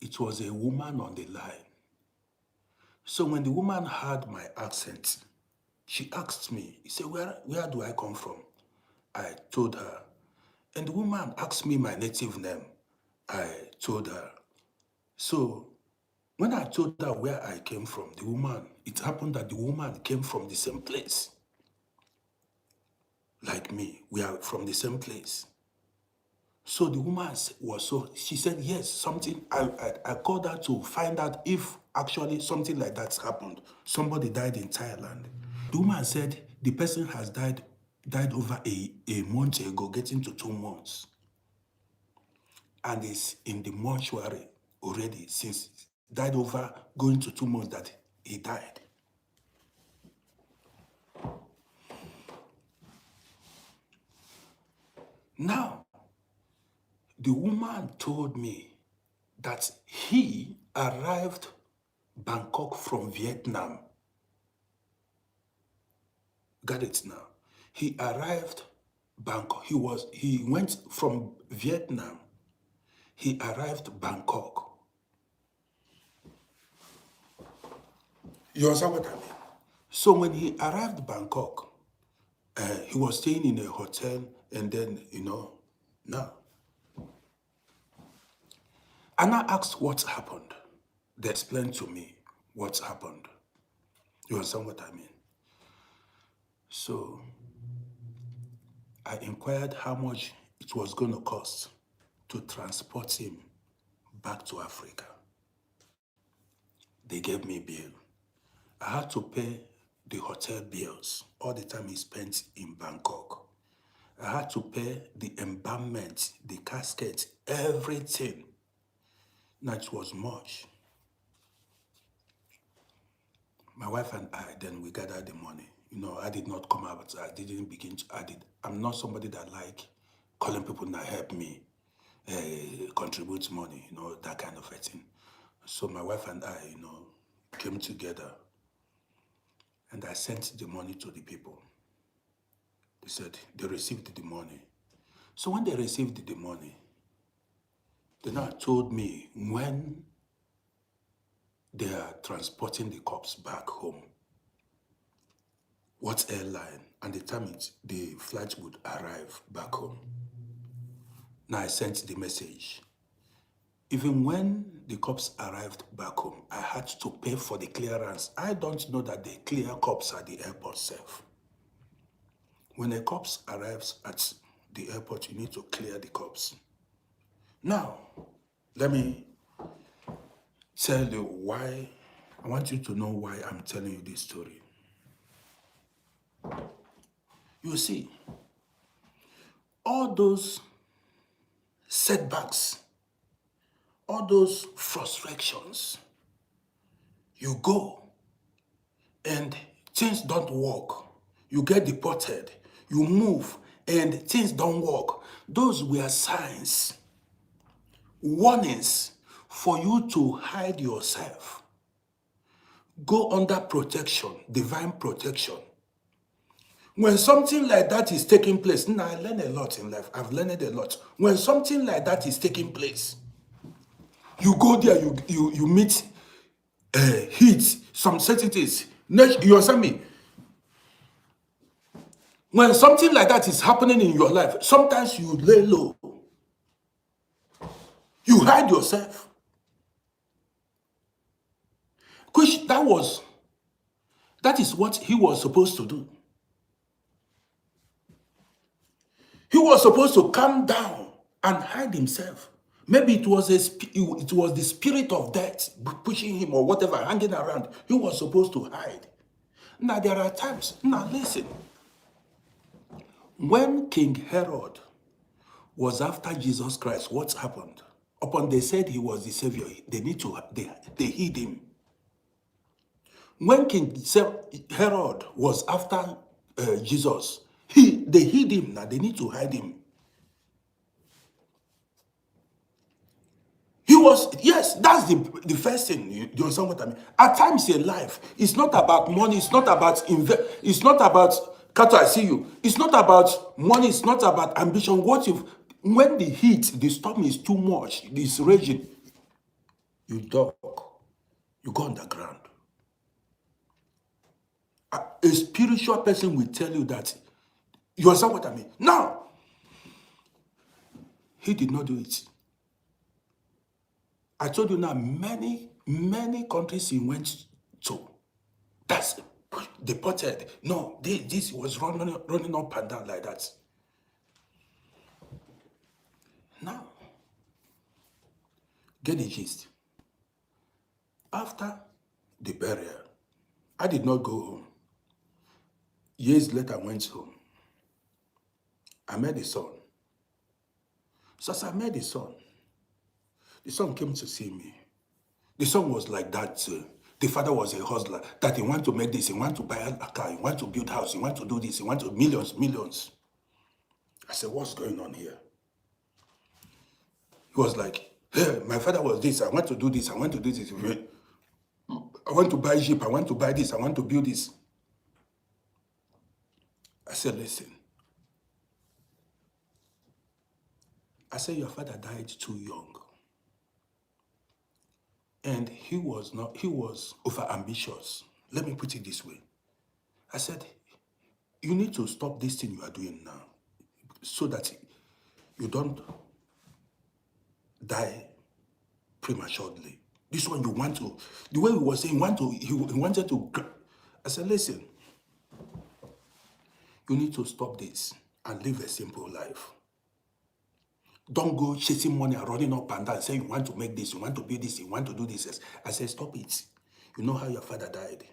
[SPEAKER 1] it was a woman on the line. So when the woman heard my accent, she asked me, he said, where do I come from? I told her. And the woman asked me my native name. I told her. So when I told her where I came from, it happened that the woman came from the same place. Like me, we are from the same place. So the woman she said, yes, I called her to find out if actually something like that's happened. Somebody died in Thailand. The woman said the person has died over a month ago, getting to 2 months. And is in the mortuary already since died over going to 2 months that he died. Now, the woman told me that he arrived Bangkok from Vietnam. Got it now? He arrived Bangkok. He went from Vietnam. He arrived Bangkok. You understand what I mean? So when he arrived Bangkok, he was staying in a hotel and then, now. And I asked what happened. They explained to me what happened. You understand what I mean? So I inquired how much it was going to cost to transport him back to Africa. They gave me bill. I had to pay the hotel bills all the time he spent in Bangkok. I had to pay the embalmment, the casket, everything. Now it was much. My wife and I, then we gathered the money. I did not come out. I didn't begin to, I'm not somebody that like calling people that help me contribute money, that kind of a thing. So my wife and I, came together and I sent the money to the people. They said they received the money. So when they received the money, they now told me when they are transporting the corpse back home, what airline and the time the flight would arrive back home. Now I sent the message. Even when the corpse arrived back home, I had to pay for the clearance. I don't know that they clear corpse at the airport itself. When a corpse arrives at the airport, you need to clear the corpse. Now, let me tell you why. I want you to know why I'm telling you this story. You see, all those setbacks, all those frustrations, you go and things don't work. You get deported, you move and things don't work. Those were signs, warnings for you to hide yourself. Go under protection, divine protection. When something like that is taking place, now I learn a lot in life. I've learned a lot. When something like that is taking place, you go there, you meet heat, some certainties. You understand me? When something like that is happening in your life, sometimes you lay low. You hide yourself. Which that is what he was supposed to do. He was supposed to calm down and hide himself. Maybe it was the spirit of death pushing him or whatever, hanging around. He was supposed to hide. Now there are times. Now listen. When King Herod was after Jesus Christ, what happened? Upon they said he was the savior, they hid him. When King Herod was after Jesus, they hid him. Now they need to hide him. He was, yes, that's the first thing. You understand what I mean? At times in life, it's not about money, it's not about it's not about Kato, I see you. It's not about money, it's not about ambition. When the heat, the storm is too much, it's raging, you duck, you go underground. A spiritual person will tell you that. You understand what I mean? Now, he did not do it. I told you now, many countries he went to, that's deported. No, this was running up and down like that. Now, get the gist. After the burial, I did not go home. Years later, I went home. I met the son. So as I met the son came to see me. The son was like that. The father was a hustler. That he want to make this, he want to buy a car, he want to build a house, he want to do this, he want to millions. I said, what's going on here? He was like, hey, my father was this, I want to do this, I want to do this. I want to buy Jeep, I want to buy this, I want to build this. I said, listen. I said, your father died too young. And he was over ambitious. Let me put it this way. I said, you need to stop this thing you are doing now so that you don't die prematurely. This one you want to, the way he was saying, he wanted to. I said, listen, you need to stop this and live a simple life. Don't go chasing money and running up and down, saying you want to make this, you want to build this, you want to do this. I said, stop it. You know how your father died,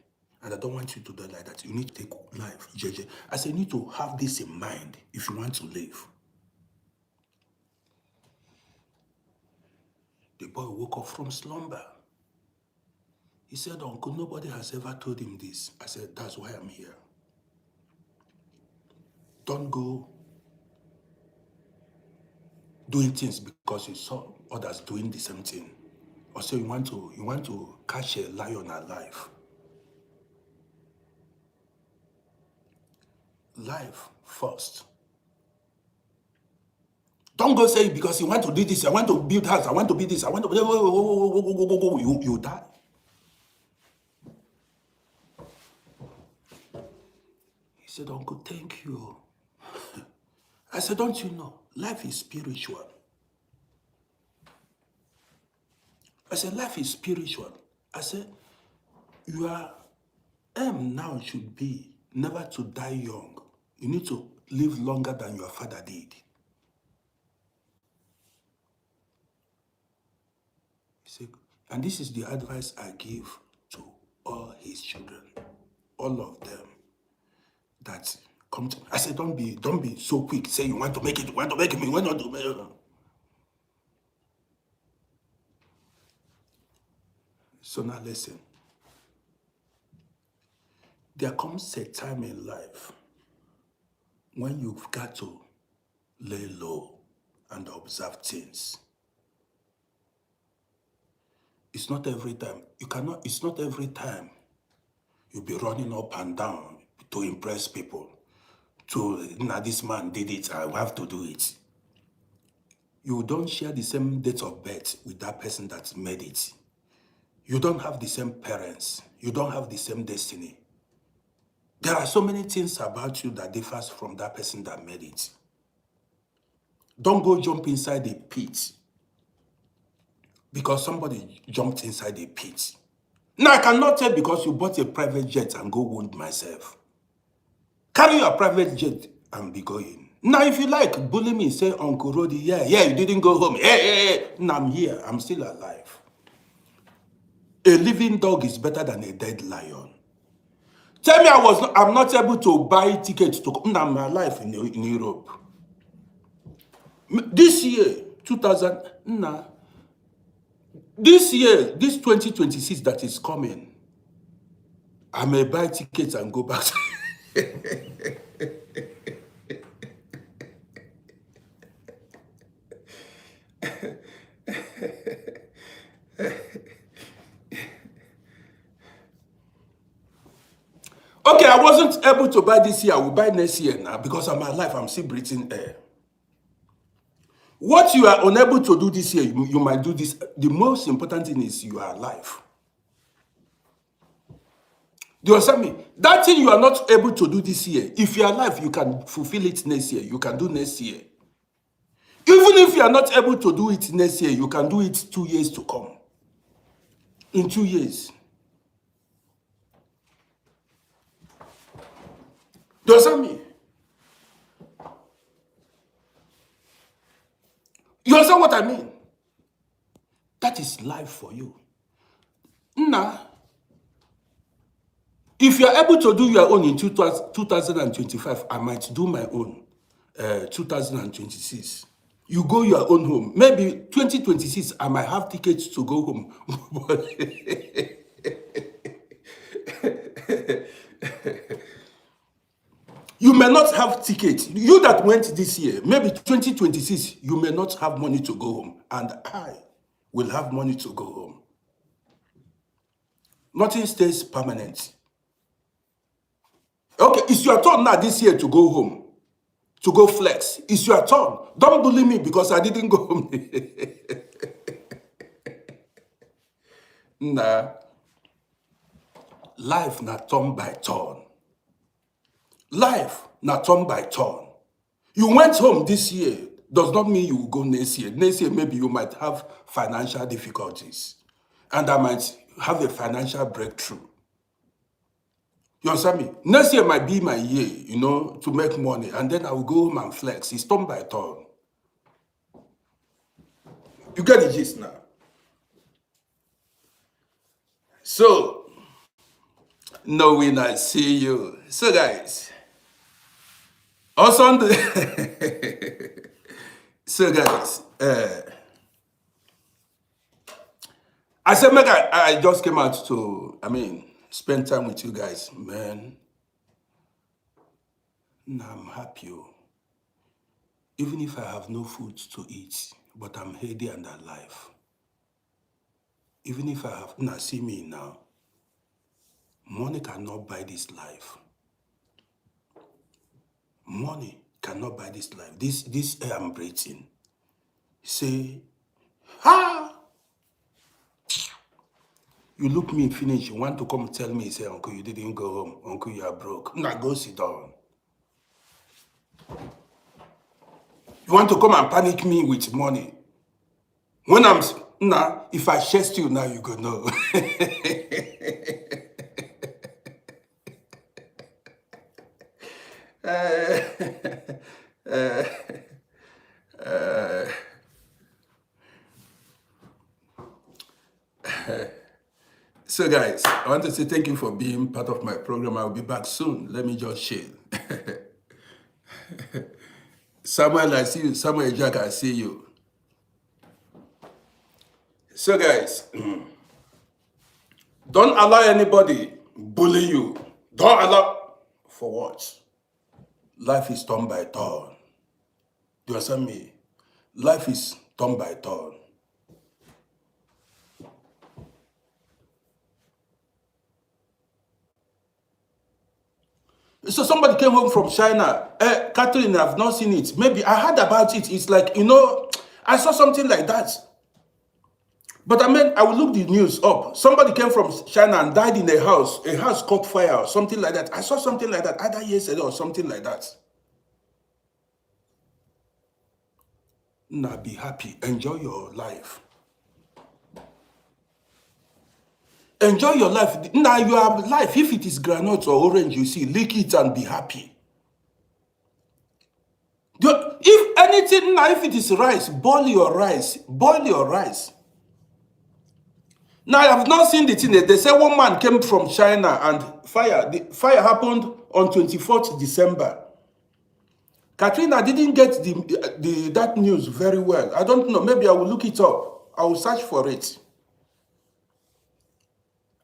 [SPEAKER 1] and I don't want you to die like that. You need to take life, JJ. I said, you need to have this in mind if you want to live. The boy woke up from slumber. He said, Uncle, nobody has ever told him this. I said, that's why I'm here. Don't go doing things because you saw others doing the same thing. Or so you want to catch a lion alive. Life first. Don't go say because you want to do this, I want to build house, I want to build this, I want to go, you die. He said, Uncle, thank you. I said, don't you know, life is spiritual. I said, life is spiritual. I said, your aim now should be never to die young. You need to live longer than your father did. He said, and this is the advice I give to all his children, all of them, that come to me. I said, don't be so quick. Say you want to make it, you want to make it, you want to make it. So now listen. There comes a time in life when you've got to lay low and observe things. It's not every time. It's not every time you'll be running up and down to impress people. Now this man did it, I have to do it. You don't share the same date of birth with that person that made it. You don't have the same parents. You don't have the same destiny. There are so many things about you that differs from that person that made it. Don't go jump inside the pit because somebody jumped inside a pit. Now, I cannot tell because you bought a private jet and go wound myself. Carry your private jet and be going. Now, if you like, bully me, say, Uncle Rodi, yeah, you didn't go home. Hey. Now, I'm here. I'm still alive. A living dog is better than a dead lion. Tell me I'm not able to buy tickets to come. Now, I'm alive in Europe. This year, 2000, this year, this 2026 that is coming, I may buy tickets and go back. Okay, I wasn't able to buy this year. I will buy next year now because I'm alive. I'm still breathing air. What you are unable to do this year, you might do this. The most important thing is you are alive. Do you understand me? That thing you are not able to do this year, if you are alive, you can fulfill it next year. You can do next year. Even if you are not able to do it next year, you can do it 2 years to come. In 2 years. Do you understand me? You understand what I mean? That is life for you. Now, if you are able to do your own in 2025, I might do my own 2026. You go your own home. Maybe 2026, I might have tickets to go home. You may not have tickets. You that went this year, maybe 2026, you may not have money to go home. And I will have money to go home. Nothing stays permanent. Okay, it's your turn now this year to go home, to go flex. It's your turn. Don't bully me because I didn't go home. Nah. Life not turn by turn. Life not turn by turn. You went home this year does not mean you will go next year. Next year, maybe you might have financial difficulties. And I might have a financial breakthrough. You understand me? Next year might be my year, to make money. And then I will go home and flex. It's turn by turn. You get the gist now. So, knowing I see you. So, guys, on Sunday, so guys, I said, I just came out to, spend time with you guys, man. Now I'm happy. Even if I have no food to eat, but I'm healthy and alive. Even if I have, now see me now. Money cannot buy this life. Money cannot buy this life. This air I'm breathing. Say, you look me finish, you want to come tell me, say, Uncle, you didn't go home. Uncle, you are broke. Now go sit down. You want to come and panic me with money. When if I chest you now, you go no. So guys, I want to say thank you for being part of my program. I'll be back soon. Let me just share. Samuel, I see you. Samuel Jack, I see you. So guys, don't allow anybody bully you. Don't allow, for what? Life is turn by turn. Do you understand me? Life is turn by turn. So somebody came home from China. Catherine, I've not seen it. Maybe I heard about it. It's like, I saw something like that. But I will look the news up. Somebody came from China and died in a house caught fire or something like that. I saw something like that either yesterday or something like that. Now be happy. Enjoy your life. Enjoy your life. Now you have life. If it is granite or orange, you see, lick it and be happy. If anything, now if it is rice, boil your rice. Boil your rice. Now I have not seen the thing. They say one man came from China and the fire happened on 24th December. Katrina didn't get that news very well. I don't know. Maybe I will look it up. I will search for it.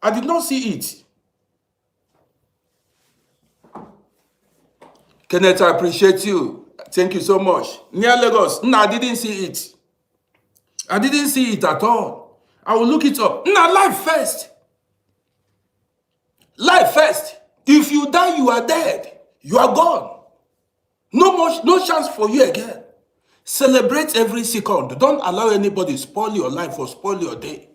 [SPEAKER 1] I did not see it. Kenneth, I appreciate you. Thank you so much. Near Lagos. No, I didn't see it. I didn't see it at all. I will look it up. No, life first. Life first. If you die, you are dead. You are gone. No chance for you again. Celebrate every second. Don't allow anybody spoil your life or spoil your day.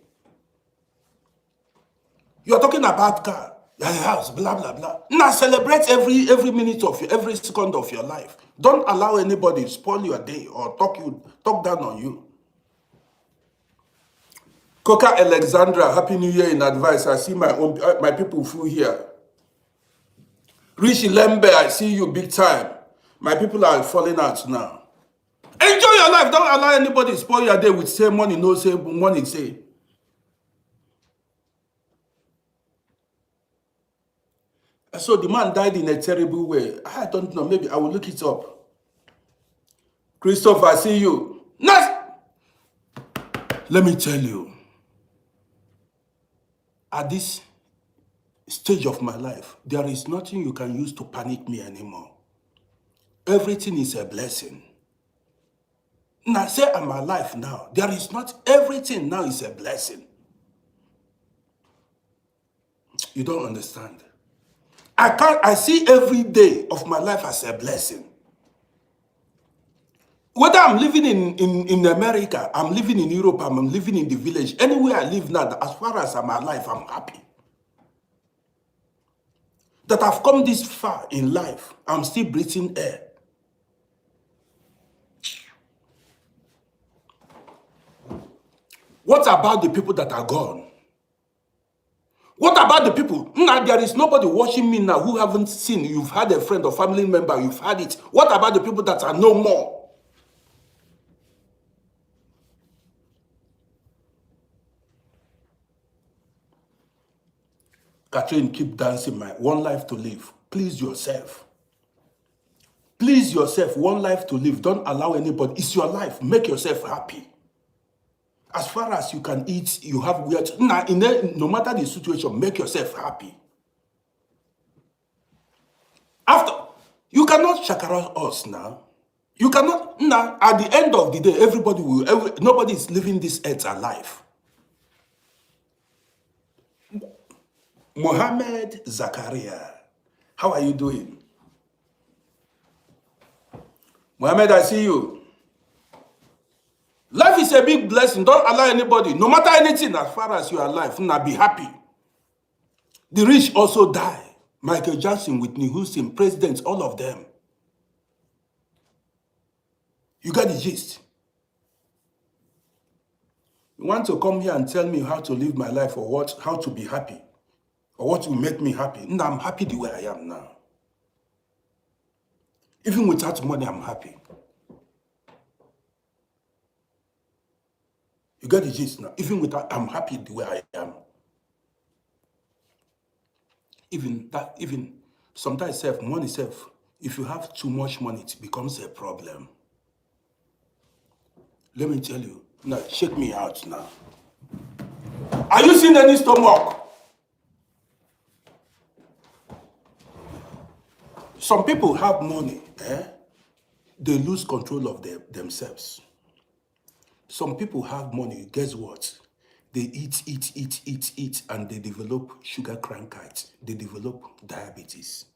[SPEAKER 1] You're talking about car, your house, blah, blah, blah. Now celebrate every minute of every second of your life. Don't allow anybody spoil your day or talk down on you. Coca Alexandra, Happy New Year in advance. I see my people through here. Rishi Lembe, I see you big time. My people are falling out now. Enjoy your life. Don't allow anybody spoil your day with say money, no say money, say. So the man died in a terrible way. I don't know. Maybe I will look it up. Christopher, I see you. Nice. Let me tell you. At this stage of my life, there is nothing you can use to panic me anymore. Everything is a blessing. Now say I'm alive now. There is not everything now is a blessing. You don't understand. I see every day of my life as a blessing. Whether I'm living in America, I'm living in Europe, I'm living in the village, anywhere I live now, as far as I'm alive, I'm happy. That I've come this far in life, I'm still breathing air. What about the people that are gone? What about the people? Now there is nobody watching me now who haven't seen. You've had a friend or family member, you've had it. What about the people that are no more? Catherine, keep dancing, my one life to live. Please yourself. Please yourself, one life to live. Don't allow anybody. It's your life. Make yourself happy. As far as you can eat, you have weird. Now, no matter the situation, make yourself happy. After, you cannot shakara us now. You cannot. Now, at the end of the day, nobody is living this earth alive. Mohammed Zakaria, how are you doing? Mohammed, I see you. Life is a big blessing. Don't allow anybody, no matter anything, as far as you are alive, now be happy. The rich also die. Michael Jackson, Whitney Houston, presidents, all of them. You got the gist. You want to come here and tell me how to live my life or how to be happy or what will make me happy? No, I'm happy the way I am now. Even without money, I'm happy. You got the gist now. Even without, I'm happy the way I am. Even sometimes money if you have too much money, it becomes a problem. Let me tell you. Now, check me out now. Are you seeing any stomach? Some people have money, they lose control of themselves. Some people have money, guess what? They eat, and they develop sugar crankites. They develop diabetes.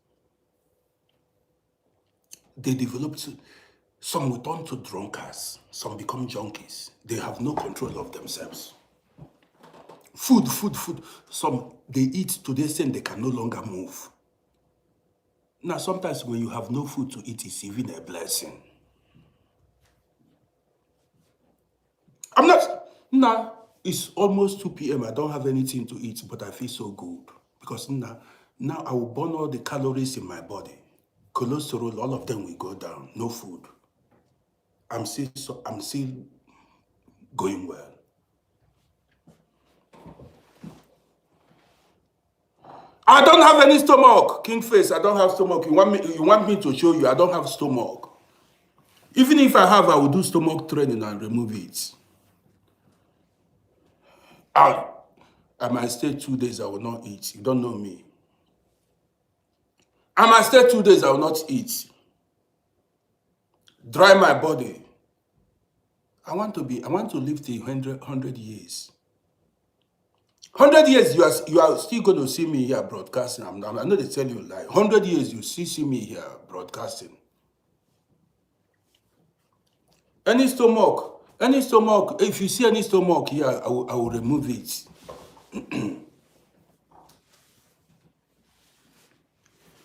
[SPEAKER 1] Some will turn to drunkards. Some become junkies. They have no control of themselves. Food. Some, they eat to the extent they can no longer move. Now, sometimes when you have no food to eat, it's even a blessing. It's almost 2 p.m. I don't have anything to eat, but I feel so good. Because now I will burn all the calories in my body. Cholesterol, all of them will go down. No food. I'm still going well. I don't have any stomach, King Face. I don't have stomach. You want me to show you? I don't have stomach. Even if I have, I will do stomach training and remove it. I might stay 2 days. I will not eat. You don't know me. I might stay 2 days. I will not eat. Dry my body. I want to live till 100 years. 100 years, you are still going to see me here broadcasting. I know they tell you lie. 100 years, you still see me here broadcasting. Any stomach, if you see any stomach here, I will remove it.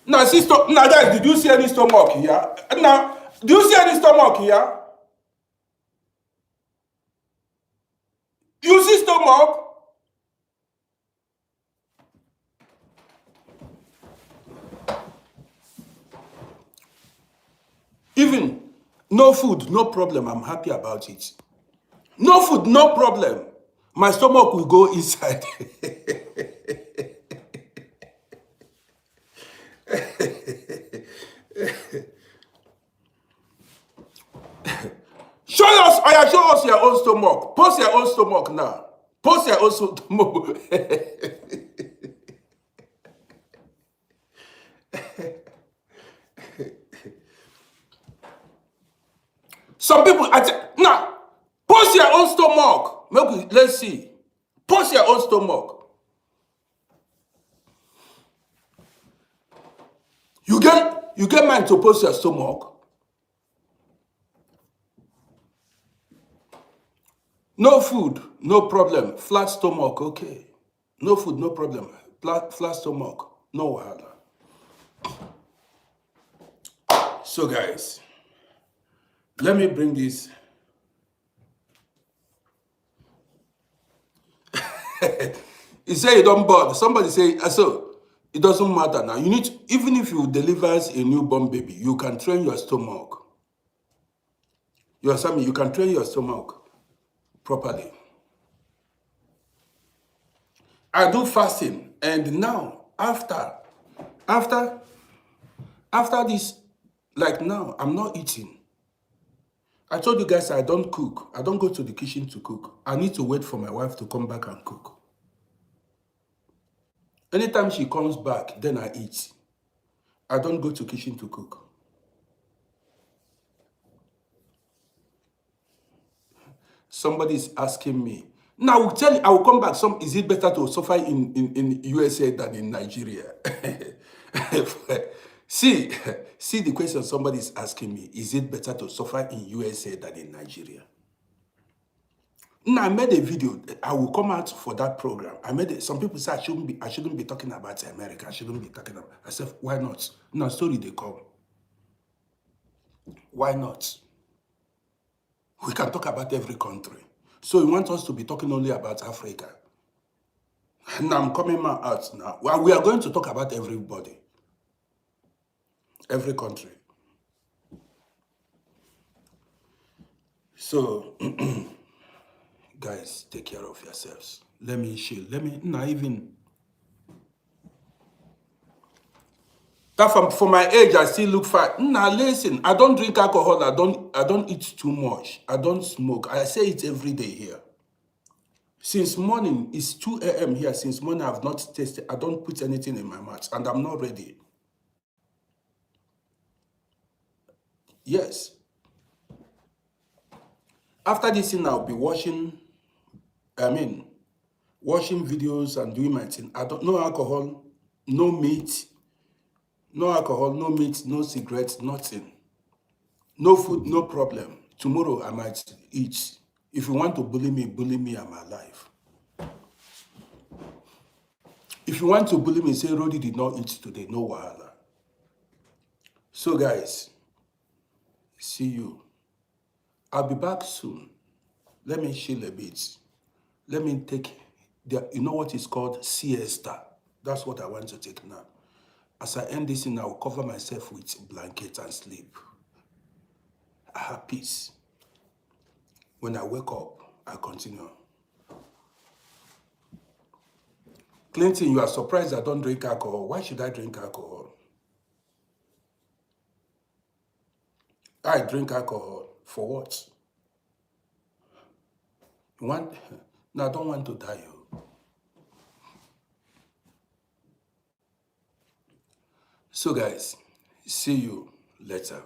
[SPEAKER 1] Now, guys, did you see any stomach here? Now, do you see any stomach here? You see stomach? Even no food, no problem. I'm happy about it. No food, no problem. My stomach will go inside. Show us your own stomach. Post your own stomach now. Post your own stomach. Some people, now, post your own stomach. Let's see. Post your own stomach. You get mine to post your stomach. No food, no problem. Flat stomach, okay. No food, no problem. Flat stomach, no wahala. So guys, let me bring this. He said you don't bother. Somebody say, so it doesn't matter now. You need, even if you deliver a newborn baby, you can train your stomach. You understand me? You can train your stomach properly. I do fasting, and now after this, like now, I'm not eating. I told you guys I don't cook. I don't go to the kitchen to cook. I need to wait for my wife to come back and cook. Anytime she comes back, then I eat. I don't go to kitchen to cook. Somebody is asking me. Now, I will tell you, I will come back. Is it better to suffer in USA than in Nigeria? See the question somebody is asking me. Is it better to suffer in USA than in Nigeria? Now, I made a video. I will come out for that program. Some people say I shouldn't be talking about America. I shouldn't be talking about. I said, why not? Now, story they come. Why not? We can talk about every country. So you want us to be talking only about Africa? Now I'm coming out now. Well, we are going to talk about everybody. Every country. So, guys, take care of yourselves. Let me chill. Not even. That for my age, I still look fat. Now listen, I don't drink alcohol. I don't eat too much. I don't smoke. I say it every day here. Since morning, it's 2 a.m. here. Since morning, I've not tasted. I don't put anything in my mouth, and I'm not ready. Yes. After this thing, I'll be watching videos and doing my thing. No alcohol, no meat, no cigarettes, nothing. No food, no problem. Tomorrow I might eat. If you want to bully me, I'm alive. If you want to bully me, say Rodi did not eat today, no wahala. So guys, see you. I'll be back soon. Let me chill a bit. Let me take, you know what is called siesta. That's what I want to take now. As I end this, I will cover myself with blanket and sleep. I have peace. When I wake up, I continue. Clinton, you are surprised I don't drink alcohol. Why should I drink alcohol? I drink alcohol. For what? You want? No, I don't want to die. So guys, see you later.